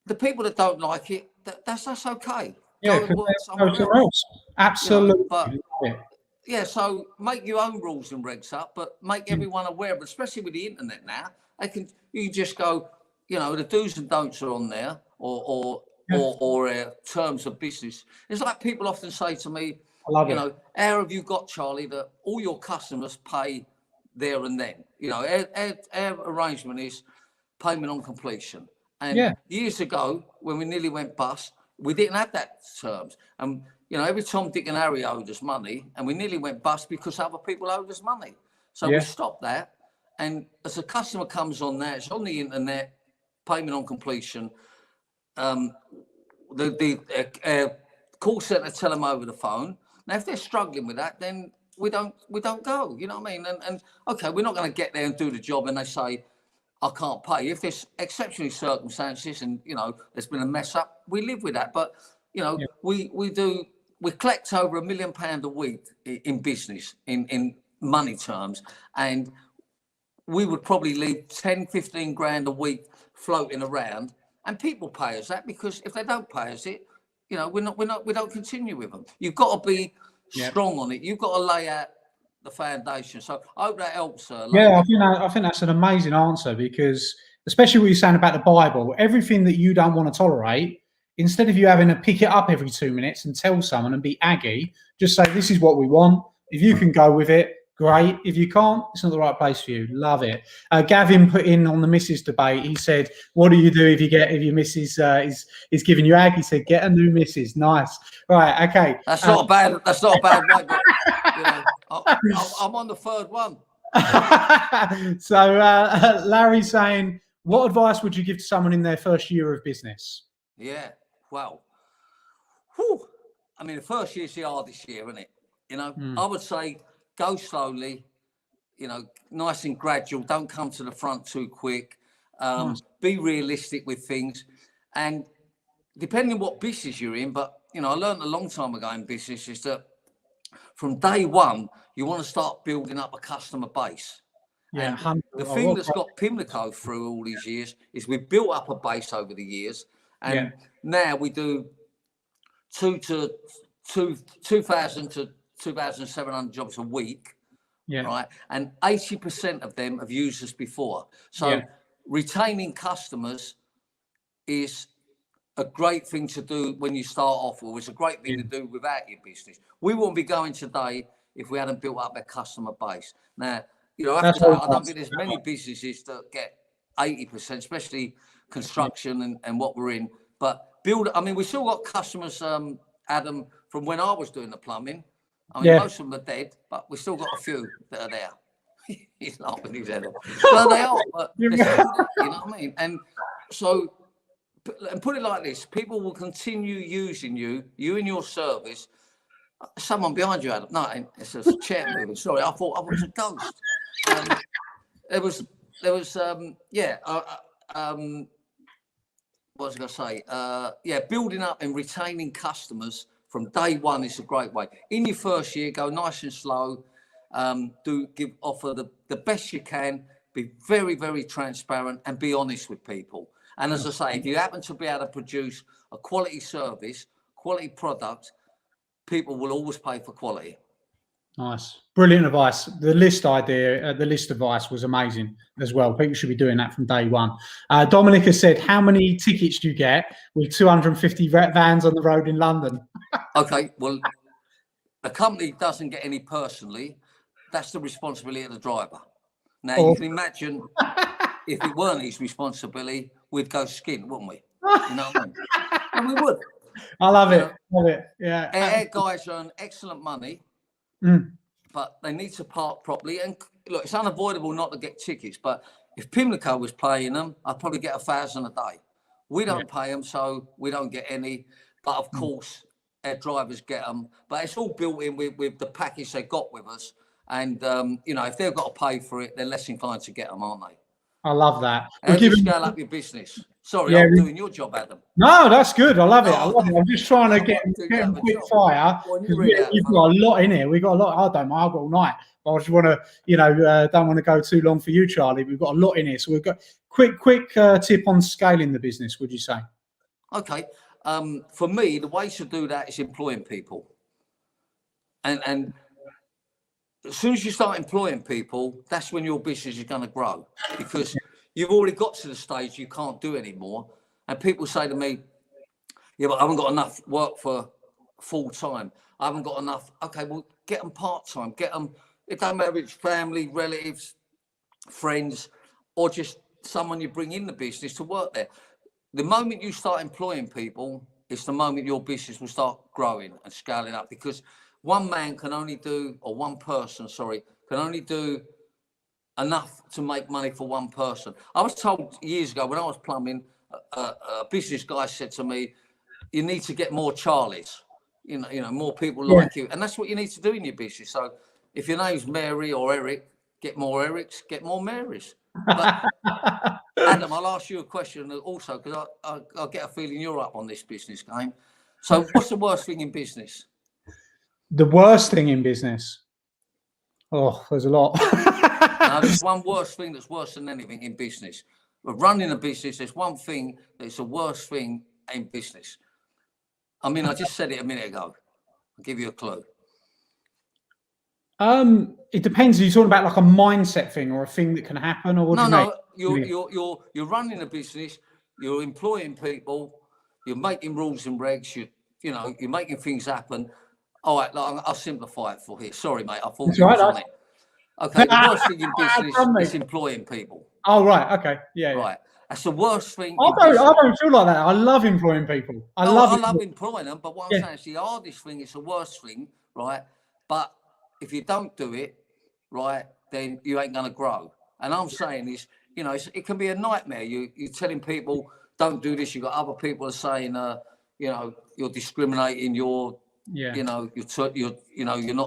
the people that don't like it, that's okay. Yeah, somewhere else. Absolutely. So make your own rules and regs up, but make everyone aware of it, especially with the internet now. You just go, the do's and don'ts are on there, or terms of business. It's like people often say to me, how have you got, Charlie, that all your customers pay there and then? Our arrangement is payment on completion. And years ago, when we nearly went bust, we didn't have that terms. And, every Tom, Dick and Harry owed us money, and we nearly went bust because other people owed us money. So we stopped that. And as a customer comes on there, it's on the internet, payment on completion. The call centre tell them over the phone. Now, if they're struggling with that, then we don't go. You know what I mean? And okay, we're not going to get there and do the job, and they say, I can't pay. If there's exceptional circumstances and, there's been a mess up, we live with that. But, we collect over £1 million a week in business, in money terms. And we would probably leave 10, 15 grand a week floating around, and people pay us that, because if they don't pay us it, we don't continue with them. You've got to be strong on it. You've got to lay out the foundation. So I hope that helps. I think that's an amazing answer, because especially what you're saying about the Bible, everything that you don't want to tolerate, instead of you having to pick it up every 2 minutes and tell someone and be aggy, just say, this is what we want. If you can go with it, great. If you can't, it's not the right place for you. Love it. Gavin put in on the Mrs. debate. He said, "What do you do if your Mrs. is giving you ag?" He said, "Get a new Missus." Nice. Right. Okay. That's not bad. That's not a bad way. But, I'm on the third one. So Larry's saying, what advice would you give to someone in their first year of business? Yeah. Wow. Whew. I mean, the first year's the hardest year, isn't it? I would say, go slowly, nice and gradual. Don't come to the front too quick. Be realistic with things. And depending on what business you're in, but, I learned a long time ago in business is that from day one, you want to start building up a customer base. Yeah. And the thing that's got Pimlico through all these years is we've built up a base over the years. And now we do 2,000 to 2,700 jobs a week, right? And 80% of them have used us before. So retaining customers is a great thing to do when you start off with. It's a great thing to do without your business. We wouldn't be going today if we hadn't built up a customer base. Now, You know, I don't think there's many businesses that get 80%, especially construction and what we're in. But I mean, we still got customers, Adam, from when I was doing the plumbing. I mean, most of them are dead, but we still got a few that are there. He's laughing his head off. Well, they are, but they're still there, you know what I mean? And so, and put it like this, people will continue using you and your service. Someone behind you, Adam. No, it's a chair moving. Sorry, I thought I was a ghost. There was, what was I going to say? Building up and retaining customers from day one is a great way. In your first year, go nice and slow. Offer the best you can. Be very, very transparent and be honest with people. And as I say, if you happen to be able to produce a quality service, quality product, people will always pay for quality. Nice. Brilliant advice. The list advice was amazing as well. People should be doing that from day one. Dominic has said, how many tickets do you get with 250 vans on the road in London? Okay, well, the company doesn't get any personally. That's the responsibility of the driver. Now, you can imagine if it weren't his responsibility, we'd go skin, wouldn't we? You know what I mean? And we would. I love it. Love it. Yeah. Air guys earn excellent money, but they need to park properly. And look, it's unavoidable not to get tickets. But if Pimlico was paying them, I'd probably get 1,000 a day. We don't pay them, so we don't get any. But of course, our drivers get them. But it's all built in with the package they got with us. And, if they've got to pay for it, they're less inclined to get them, aren't they? I love that. And you scale up your business. Sorry, I'm doing your job, Adam. No, that's good. I love it. I'm just trying to get them quick fire. You've got a lot in here. We've got a lot. I don't mind. I've got all night. But I just want to, don't want to go too long for you, Charlie. We've got a lot in here. So we've got quick tip on scaling the business, would you say? Okay. For me, the way to do that is employing people. And as soon as you start employing people, that's when your business is going to grow, because you've already got to the stage you can't do anymore. And people say to me, yeah, but I haven't got enough work for full time. I haven't got enough. Okay, well, get them part time. Get them, it don't matter if it's family, relatives, friends, or just someone you bring in the business to work there. The moment you start employing people, it's the moment your business will start growing and scaling up, because one person can only do enough to make money for one person. I was told years ago when I was plumbing, a business guy said to me, you need to get more Charlies, more people like you. And that's what you need to do in your business. So if your name's Mary or Eric, get more Erics, get more Marys. But Adam, I'll ask you a question also, because I get a feeling you're up on this business game. So what's the worst thing in business? The worst thing in business? Oh, there's a lot. Now, there's one worst thing that's worse than anything in business. But running a business, there's one thing that's the worst thing in business. I mean, I just said it a minute ago. I'll give you a clue. It depends. Are you talking about like a mindset thing or a thing that can happen, or what? You're running a business. You're employing people. You're making rules and regs. You're making things happen. All right, I'll simplify it for you. Sorry, mate. I thought you was on it. Okay, the worst thing in business is employing people. Oh, right. Okay. Yeah. Right. That's the worst thing. I don't feel like that. I love employing people. I love employing them, but what I'm saying is the hardest thing, it's the worst thing, right? But if you don't do it, right, then you ain't going to grow. And I'm saying is, it can be a nightmare. You're telling people, don't do this. You've got other people are saying, you're discriminating, you're not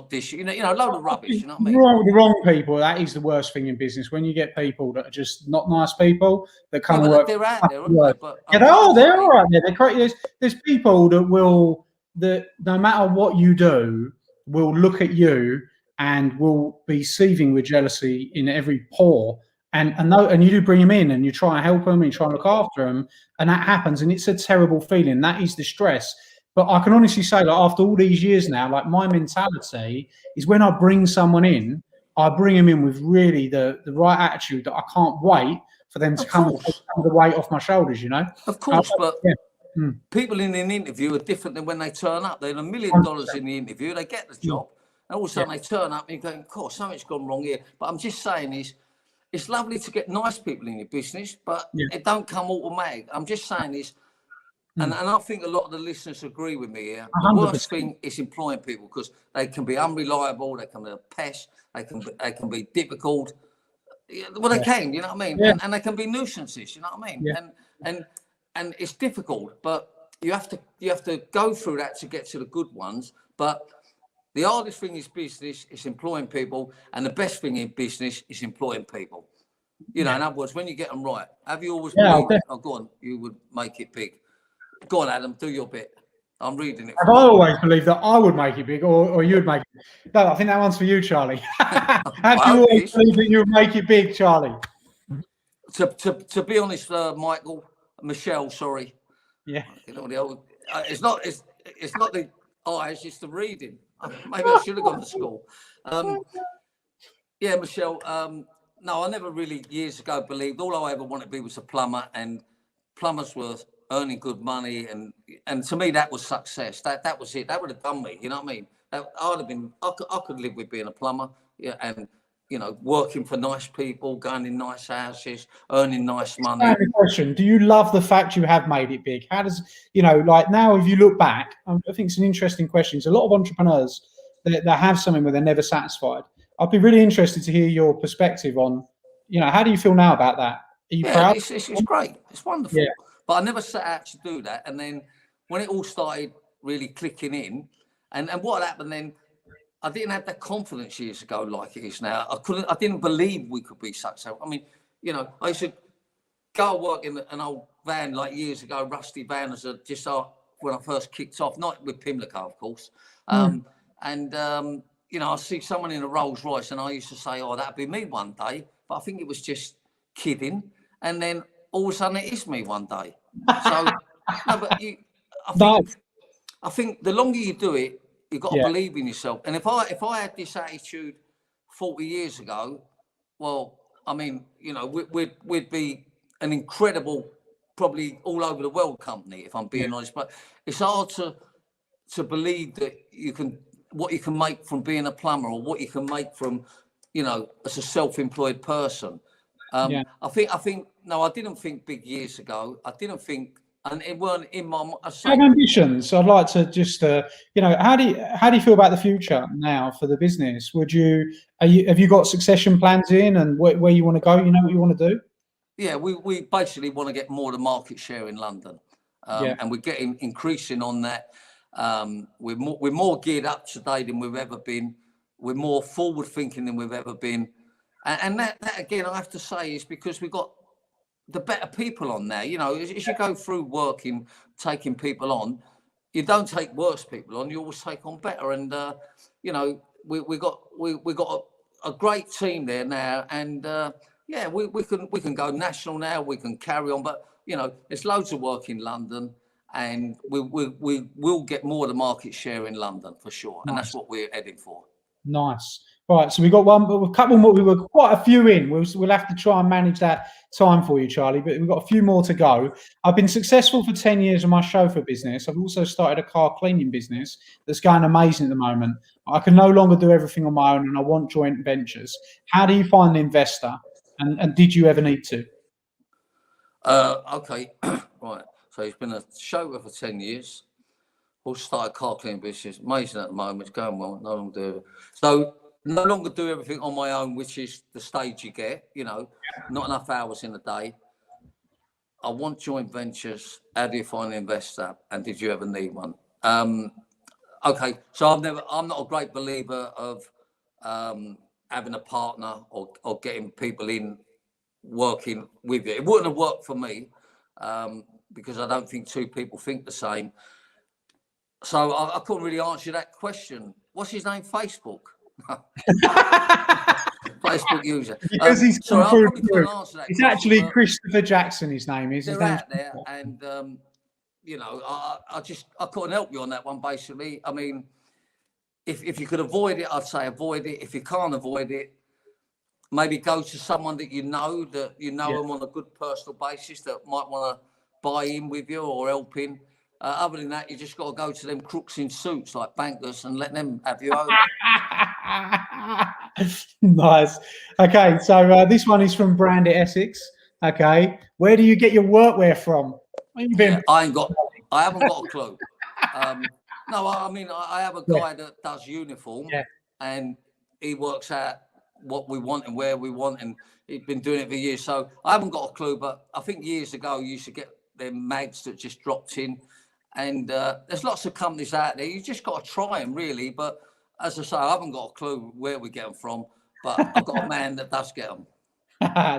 this, a load of rubbish, you know what I mean? The wrong people, that is the worst thing in business. When you get people that are just not nice people that come to work. They're out there, aren't they? They're all right there. There's people that no matter what you do, will look at you and will be seething with jealousy in every pore. And you do bring them in and you try and help them and you try and look after them. And that happens. And it's a terrible feeling. That is the stress. But I can honestly say, like, after all these years now, like, my mentality is when I bring someone in, I bring them in with really the right attitude, that I can't wait for them to come and take the weight off my shoulders, Of course, but people in an interview are different than when they turn up. They're $1 million in the interview. They get the job. And all of a sudden they turn up and you're going, "Course, something's gone wrong here." But I'm just saying is, it's lovely to get nice people in your business, but it don't come automatic. I'm just saying is, and I think a lot of the listeners agree with me here. The 100%. worst thing is employing people because they can be unreliable, they can be a pest, they can be difficult. Well, they can, you know what I mean? Yeah. And they can be nuisances, you know what I mean? Yeah. And it's difficult, but you have to go through that to get to the good ones. But the hardest thing is business is employing people, and the best thing in business is employing people. You know, in other words, when you get them right, have you always believed, go on, you would make it big? Go on, Adam, do your bit. I'm reading it. Have I always believed that I would make it big, or you would make it? No, I think that one's for you, Charlie. Have you always believed that you would make it big, Charlie? To be honest, Michelle, sorry. Yeah. You know, it's not the eyes, it's the reading. Maybe I should have gone to school. Yeah, Michelle. No, I never really years ago believed. All I ever wanted to be was a plumber, and plumbers were earning good money, and to me that was success. That was it. That would have done me. You know what I mean? I could live with being a plumber. Yeah, and you know, working for nice people, going in nice houses, earning nice money. Question: do you love the fact you have made it big? How does, you know, like now if you look back, I think it's an interesting question. There's a lot of entrepreneurs that have something where they're never satisfied. I'd be really interested to hear your perspective on, you know, how do you feel now about that? Are you proud? It's great. It's wonderful. Yeah. But I never set out to do that. And then when it all started really clicking in, and what happened then, I didn't have that confidence years ago like it is now. I didn't believe we could be successful. I mean, you know, I used to go work in an old van like years ago, rusty van, when I first kicked off, not with Pimlico, of course. You know, I see someone in a Rolls Royce, and I used to say, "Oh, that'd be me one day." But I think it was just kidding. And then all of a sudden, it is me one day. So, no, but I think the longer you do it, you've got to believe in yourself. And if I had this attitude 40 years ago, well, I mean, you know, we'd be an incredible, probably all over the world company, if I'm being honest. But it's hard to believe that what you can make from being a plumber, or what you can make from, you know, as a self-employed person. I think no, I didn't think big years ago. I didn't think, and it weren't in my. Have ambitions. I'd like to just, you know, how do you feel about the future now for the business? Have you got succession plans in, and where you want to go? You know what you want to do? Yeah, we basically want to get more of the market share in London, and we're increasing on that. We're more geared up today than we've ever been. We're more forward thinking than we've ever been, and that again, I have to say, is because we've got the better people on there. You know, as you go through working, taking people on, you don't take worse people on. You always take on better, and you know, we got a great team there now, and we can go national now. We can carry on, but you know, there's loads of work in London. And we will get more of the market share in London for sure, and that's what we're heading for. Nice. Right, so we got a couple more. We were quite a few in. We'll have to try and manage that time for you, Charlie. But we've got a few more to go. I've been successful for 10 years in my chauffeur business. I've also started a car cleaning business that's going amazing at the moment. I can no longer do everything on my own, and I want joint ventures. How do you find an investor? And did you ever need to? Okay, right. So he's been a chauffeur for 10 years. Also started a car cleaning business. Amazing at the moment. It's going well. No longer do everything on my own, which is the stage you get. You know, not enough hours in a day. I want joint ventures. How do you find an investor? And did you ever need one? Okay, so I'm not a great believer of having a partner or getting people in working with you. It wouldn't have worked for me. Because I don't think two people think the same. So I couldn't really answer that question. What's his name? Facebook? Facebook user. Because he's sorry, I probably couldn't answer that. It's actually Christopher Jackson, his name is. They're out there, and you know, I couldn't help you on that one, basically. I mean, if you could avoid it, I'd say avoid it. If you can't avoid it, maybe go to someone that you know them on a good personal basis that might want to buy in with you or help in. Other than that, you just got to go to them crooks in suits like bankers and let them have you over. Nice. Okay, so this one is from Brandy Essex. Okay, where do you get your workwear from? Yeah, I haven't got a clue. No, I mean, I have a guy that does uniform, and he works out what we want and where we want, and he's been doing it for years. So I haven't got a clue, but I think years ago you used to get them mags that just dropped in, and there's lots of companies out there. You just got to try them, really. But as I say, I haven't got a clue where we get them from, but I've got a man that does get them.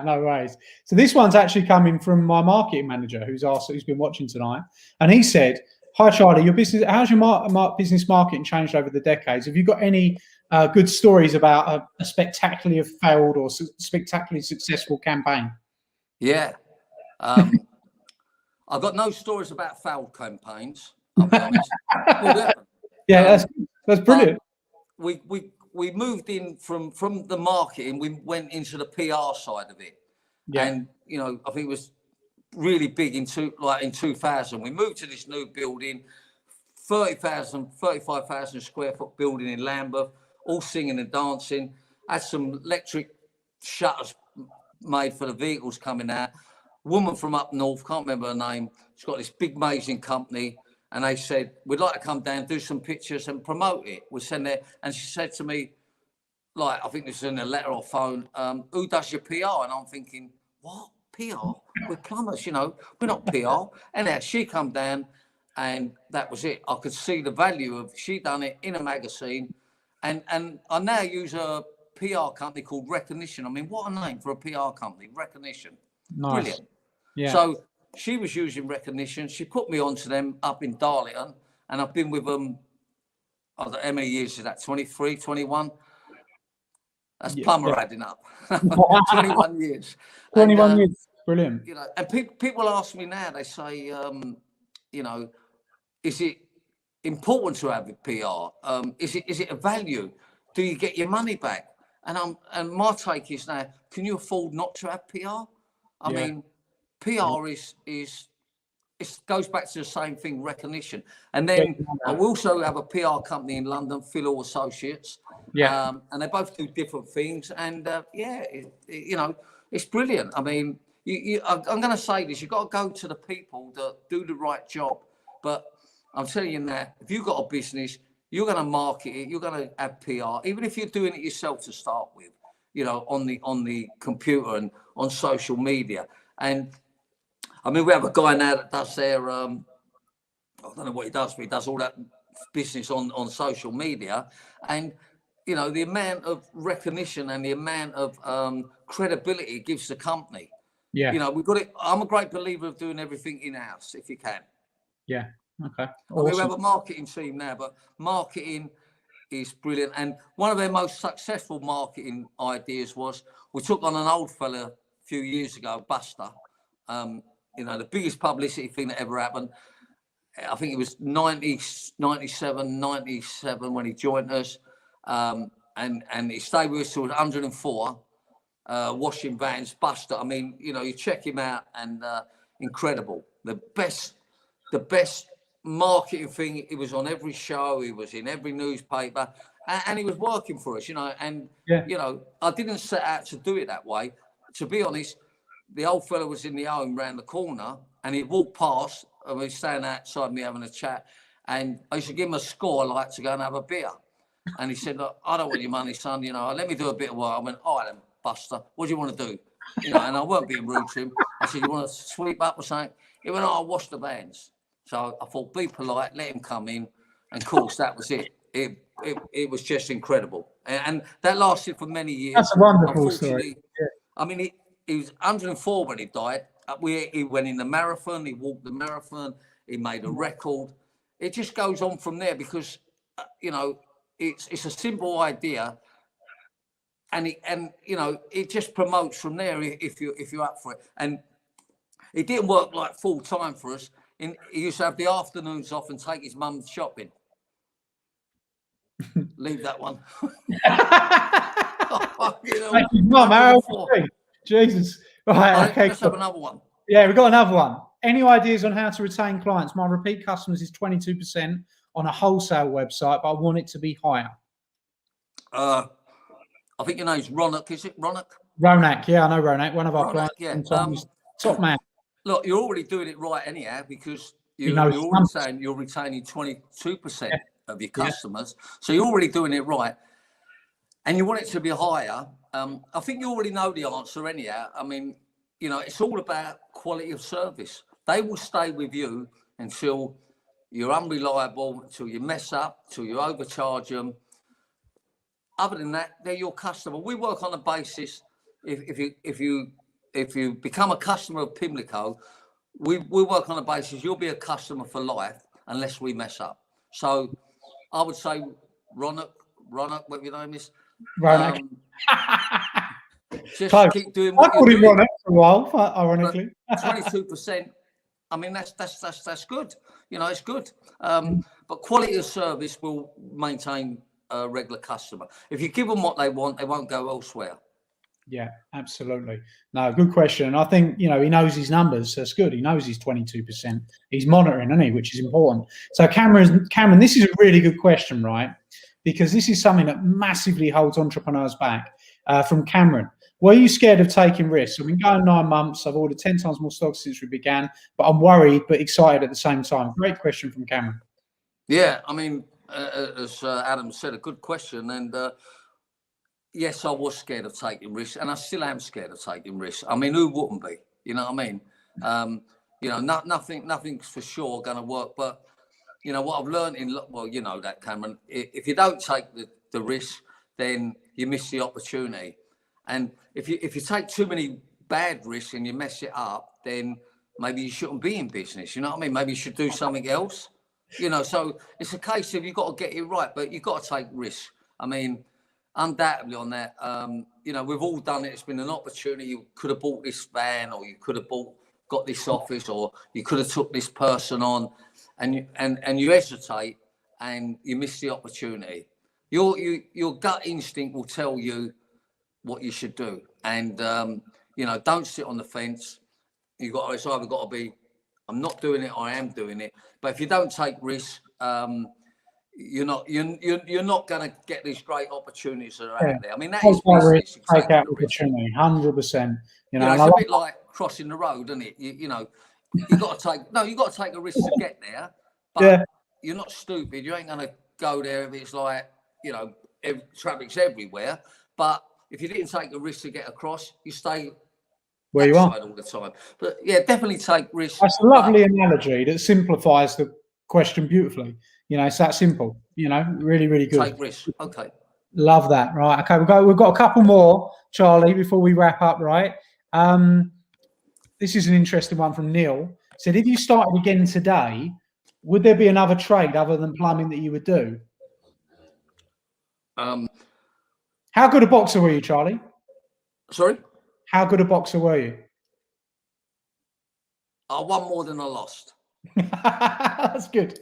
No worries. So this one's actually coming from my marketing manager, who's been watching tonight, and he said, "Hi Charlie, your business. How's your business marketing changed over the decades? Have you got any good stories about a spectacularly failed or spectacularly successful campaign?" Yeah, I've got no stories about failed campaigns. I'll be honest. Yeah, that's brilliant. We moved in from the marketing. We went into the PR side of it, and I think it was really big in 2000. We moved to this new building, 35,000 square foot building in Lambeth, all singing and dancing. Had some electric shutters made for the vehicles coming out. Woman from up north, can't remember her name. She's got this big amazing company. And they said, we'd like to come down, do some pictures and promote it. We'll send it. And she said to me, like, I think this is in a letter or phone, who does your PR? And I'm thinking, what? PR? We're plumbers, we're not PR. Anyhow, she come down and that was it. I could see the value of, she done it in a magazine. And I now use a PR company called Recognition. I mean, what a name for a PR company, Recognition. Nice. Brilliant. Yeah. So she was using Recognition. She put me onto them up in Darlington, and I've been with them, I don't know how many years is that, 23, 21? That's Plumber adding up. 21 years. 21 years, brilliant. And people ask me now, they say, is it important to have a PR? Is it a value? Do you get your money back? And my take is now, can you afford not to have PR? I mean, PR is it goes back to the same thing, recognition. And then I also have a PR company in London, Phil Associates. Yeah. And they both do different things. And it's brilliant. I mean, I'm going to say this, you've got to go to the people that do the right job. But I'm telling you now, if you've got a business, you're going to market it, you're going to have PR, even if you're doing it yourself to start with, on the computer and on social media. And I mean, we have a guy now that does their, I don't know what he does, but he does all that business on social media. And, the amount of recognition and the amount of credibility it gives the company. Yeah. We've got it. I'm a great believer of doing everything in-house, if you can. Yeah. Okay. Awesome. I mean, we have a marketing team now, but marketing is brilliant. And one of their most successful marketing ideas was we took on an old fella a few years ago, Buster. The biggest publicity thing that ever happened. I think it was 97 when he joined us. And he stayed with us till 104, washing vans, Buster. I mean, you check him out and incredible. The best marketing thing. He was on every show. He was in every newspaper and he was working for us, and, I didn't set out to do it that way. To be honest, the old fella was in the home round the corner and he walked past and we were standing outside me having a chat. And I used to give him a score, like to go and have a beer. And he said, look, I don't want your money, son. Let me do a bit of work. I went, all right then, Buster, what do you want to do? And I weren't being rude to him. I said, you want to sweep up or something? He went, I'll wash the vans. So I thought, be polite, let him come in. And of course, that was it. It was just incredible. And that lasted for many years. That's a wonderful story. Yeah. I mean, he was 104 when he died. He went in the marathon. He walked the marathon. He made a record. It just goes on from there because, it's a simple idea, and it just promotes from there if you're up for it. And it didn't work like full time for us. He used to have the afternoons off and take his mum shopping. Leave that one. Mum, Jesus. Right. Okay. Let's have another one. Yeah, we've got another one. any ideas on how to retain clients? My repeat customers is 22% on a wholesale website, but I want it to be higher. I think your name's Ronak, is it? Ronak? Ronak, yeah, I know Ronak, one of our Ronak, clients. yeah. Top man. Look, you're already doing it right anyhow, because you're already saying you're retaining 22% of your customers. So you're already doing it right. And you want it to be higher. I think you already know the answer anyhow. I mean, you know, it's all about quality of service. They will stay with you until you're unreliable, until you mess up, until you overcharge them. Other than that, they're your customer. We work on a basis. If you become a customer of Pimlico, we work on a basis you'll be a customer for life unless we mess up. So I would say, Ronak, what your name is? Ronak. Just keep doing what you're doing. Ronak for a while, ironically. 22%. I mean, that's good. You know, it's good. But quality of service will maintain a regular customer. If you give them what they want, they won't go elsewhere. Yeah, absolutely. No, good question. And I think, you know, he knows his numbers. So it's good. He knows he's 22%. He's monitoring, isn't he? Which is important. So Cameron, this is a really good question, right? Because this is something that massively holds entrepreneurs back. From Cameron, were you scared of taking risks? I've been going 9 months. I've ordered 10 times more stock since we began, but I'm worried but excited at the same time. Great question from Cameron. Yeah, I mean, as Adam said, a good question. And yes, I was scared of taking risks, and I still am scared of taking risks. I mean, who wouldn't be? You know what I mean? You know, nothing's for sure going to work. But you know what I've learned you know that, Cameron. If you don't take the risk, then you miss the opportunity. And if you take too many bad risks and you mess it up, then maybe you shouldn't be in business. You know what I mean? Maybe you should do something else. You know, so it's a case of you've got to get it right, but you've got to take risks. I mean, undoubtedly on that, you know, we've all done it. It's been an opportunity. You could have bought this van, or you could have got this office, or you could have took this person on, and you hesitate and you miss the opportunity. Your gut instinct will tell you what you should do, and you know, don't sit on the fence. It's either got to be, I'm not doing it, or I am doing it. But if you don't take risks, you're not going to get these great opportunities that are out there. I mean, that is business. Take out opportunity, 100%. You know, it's a bit like crossing the road, isn't it? You know, you got to take a risk to get there. But you're not stupid. You ain't going to go there if it's like, you know, traffic's everywhere. But if you didn't take a risk to get across, you stay where you are all the time. But yeah, definitely take risks. That's a lovely analogy that simplifies the question beautifully. You know, it's that simple. You know, really, really good. Take risks. Okay. Love that. Right. Okay. We've got a couple more, Charlie, before we wrap up. Right. This is an interesting one from Neil. Said, if you started again today, would there be another trade other than plumbing that you would do? How good a boxer were you, Charlie? Sorry? How good a boxer were you? I won more than I lost. That's good.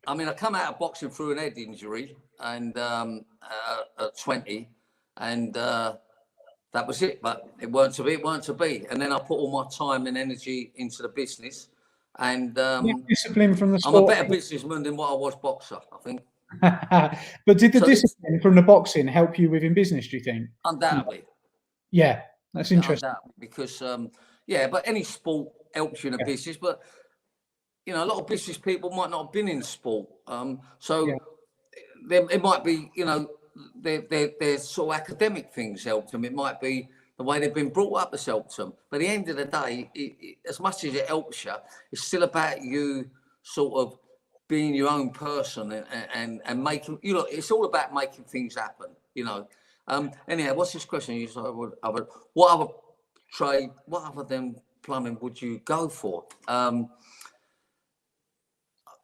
I mean, I come out of boxing through an head injury, and at 20, and that was it. But it weren't to be. And then I put all my time and energy into the business, and discipline from the sport. I'm a better businessman than what I was boxer, I think. But did the discipline from the boxing help you within business, do you think? Undoubtedly. Yeah, that's interesting. Because but any sport helps you in a business, but you know, a lot of business people might not have been in sport. It might be, you know, their sort of academic things helped them. It might be the way they've been brought up has helped them. But at the end of the day, as much as it helps you, it's still about you sort of being your own person and making, you know, it's all about making things happen, you know. Anyhow, what's this question? What other trade, what other than plumbing would you go for?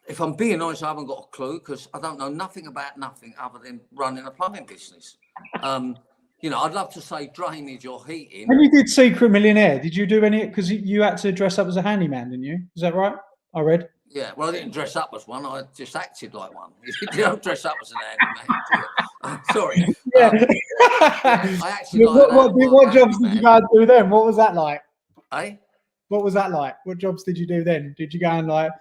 If I'm being honest, I haven't got a clue, because I don't know nothing about nothing other than running a plumbing business. You know, I'd love to say drainage or heating. When you did Secret Millionaire, did you do any, because you had to dress up as a handyman, didn't you? Is that right? I read. Yeah, well, I didn't dress up as one. I just acted like one. You don't dress up as an handyman. Sorry. Yeah. I actually what jobs did you guys do then? What was that like? Eh? What was that like? What jobs did you do then? Did you go and like,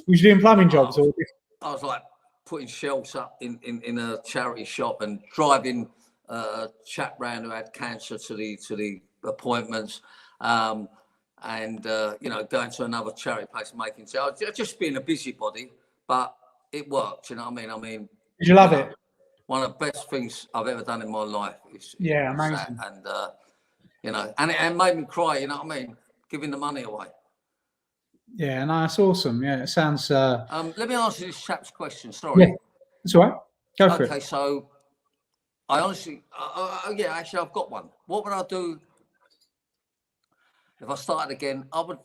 was you doing plumbing jobs? I was like putting shelves up in a charity shop and driving a chap round who had cancer to the appointments, and going to another charity place making sales. Just being a busybody, but it worked. You know what I mean? Did you love it? One of the best things I've ever done in my life is amazing. That, and it made me cry. You know what I mean? Giving the money away. Yeah, no, that's awesome. Yeah, it sounds. Let me answer this chap's question. Sorry. Yeah, that's all right. Go for it. Okay, so I honestly, actually, I've got one. What would I do if I started again? I would,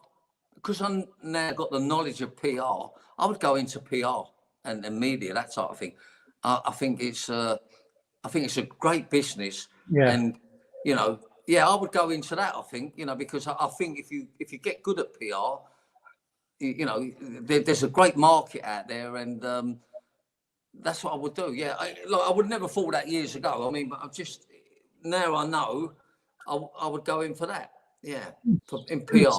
because I'm now got the knowledge of PR. I would go into PR and media, that type of thing. I think it's a great business. Yeah. And I would go into that. I think because I think if you get good at PR, there's a great market out there, and that's what I would do. Yeah, I would never thought that years ago. I mean, but now I know I would go in for that. Yeah, in PR.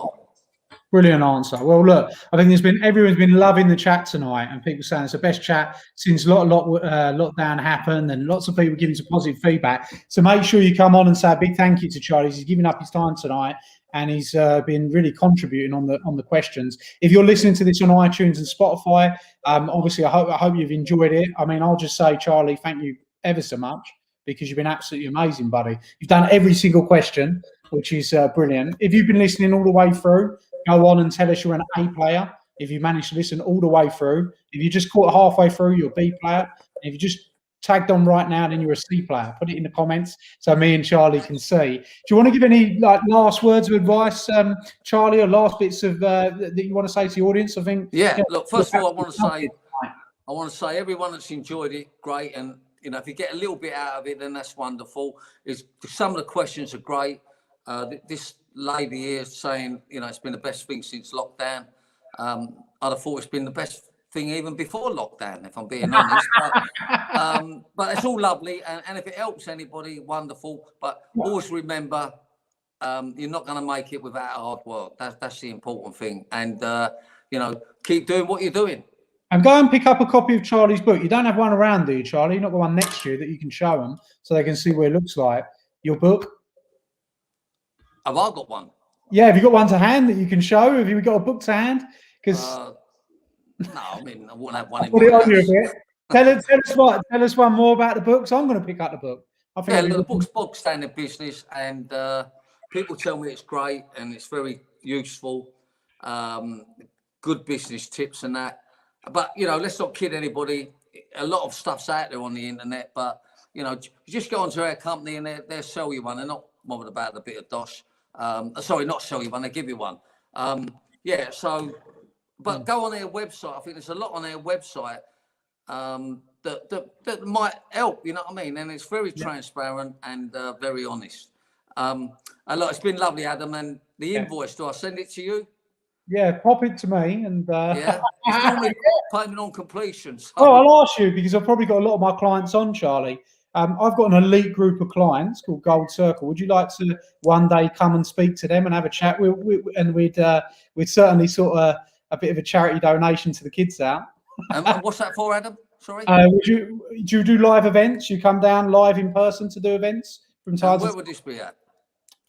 Brilliant answer. Well, look, I think everyone's been loving the chat tonight, and people saying it's the best chat since lockdown happened, and lots of people giving some positive feedback. So make sure you come on and say a big thank you to Charlie. He's giving up his time tonight, and he's been really contributing on the questions. If you're listening to this on iTunes and Spotify, obviously I hope you've enjoyed it. I mean, I'll just say, Charlie, thank you ever so much, because you've been absolutely amazing, buddy. You've done every single question, which is brilliant. If you've been listening all the way through, go on and tell us you're an A player. If you managed to listen all the way through, if you just caught halfway through, you're a B player. And if you just tagged on right now, then you're a C player. Put it in the comments so me and Charlie can see. Do you want to give any last words of advice, Charlie, or last bits of that you want to say to the audience? I think. Yeah. Look, first of all, I want to say everyone that's enjoyed it, great, and if you get a little bit out of it, then that's wonderful. Some of the questions are great. This lady here is saying, it's been the best thing since lockdown. I'd have thought it's been the best thing even before lockdown, if I'm being honest. But it's all lovely, and if it helps anybody, wonderful. But always remember, you're not going to make it without hard work. That's the important thing. And keep doing what you're doing. And go and pick up a copy of Charlie's book. You don't have one around, do you, Charlie? You've not got one next to you that you can show them so they can see what it looks like. Your book. Have I got one? Yeah, have you got one to hand that you can show? Have you got a book to hand? Because no, I mean, I wouldn't have one. Put it on you a bit. Tell us one more about the books. I'm going to pick up the book. I think the book's bog standard business, and people tell me it's great and it's very useful. Good business tips and that. But let's not kid anybody. A lot of stuff's out there on the internet, but you just go onto our company and they'll sell you one. They're not bothered about the bit of dosh. Sorry, not sell you one, they give you one. But go on their website. I think there's a lot on their website that might help, you know what I mean? And it's very transparent and very honest. And look, it's been lovely, Adam. And the invoice, do I send it to you? Yeah, pop it to me. And it's normally payment on completion. So. Oh, I'll ask you, because I've probably got a lot of my clients on, Charlie. I've got an elite group of clients called Gold Circle. Would you like to one day come and speak to them and have a chat? We'd certainly sort of a bit of a charity donation to the kids out. And what's that for, Adam? Sorry. Do you do live events? You come down live in person to do events from time to time? Where would this be at?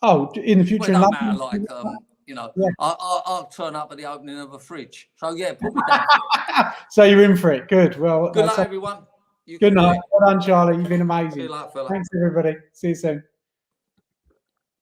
Oh, in the future. Well, no matter, I'll turn up at the opening of a fridge. So yeah, put me down. So you're in for it. Good. Well, good luck, everyone. Good night. Well done, Charlie. You've been amazing. Good luck, fella. Thanks, everybody. See you soon.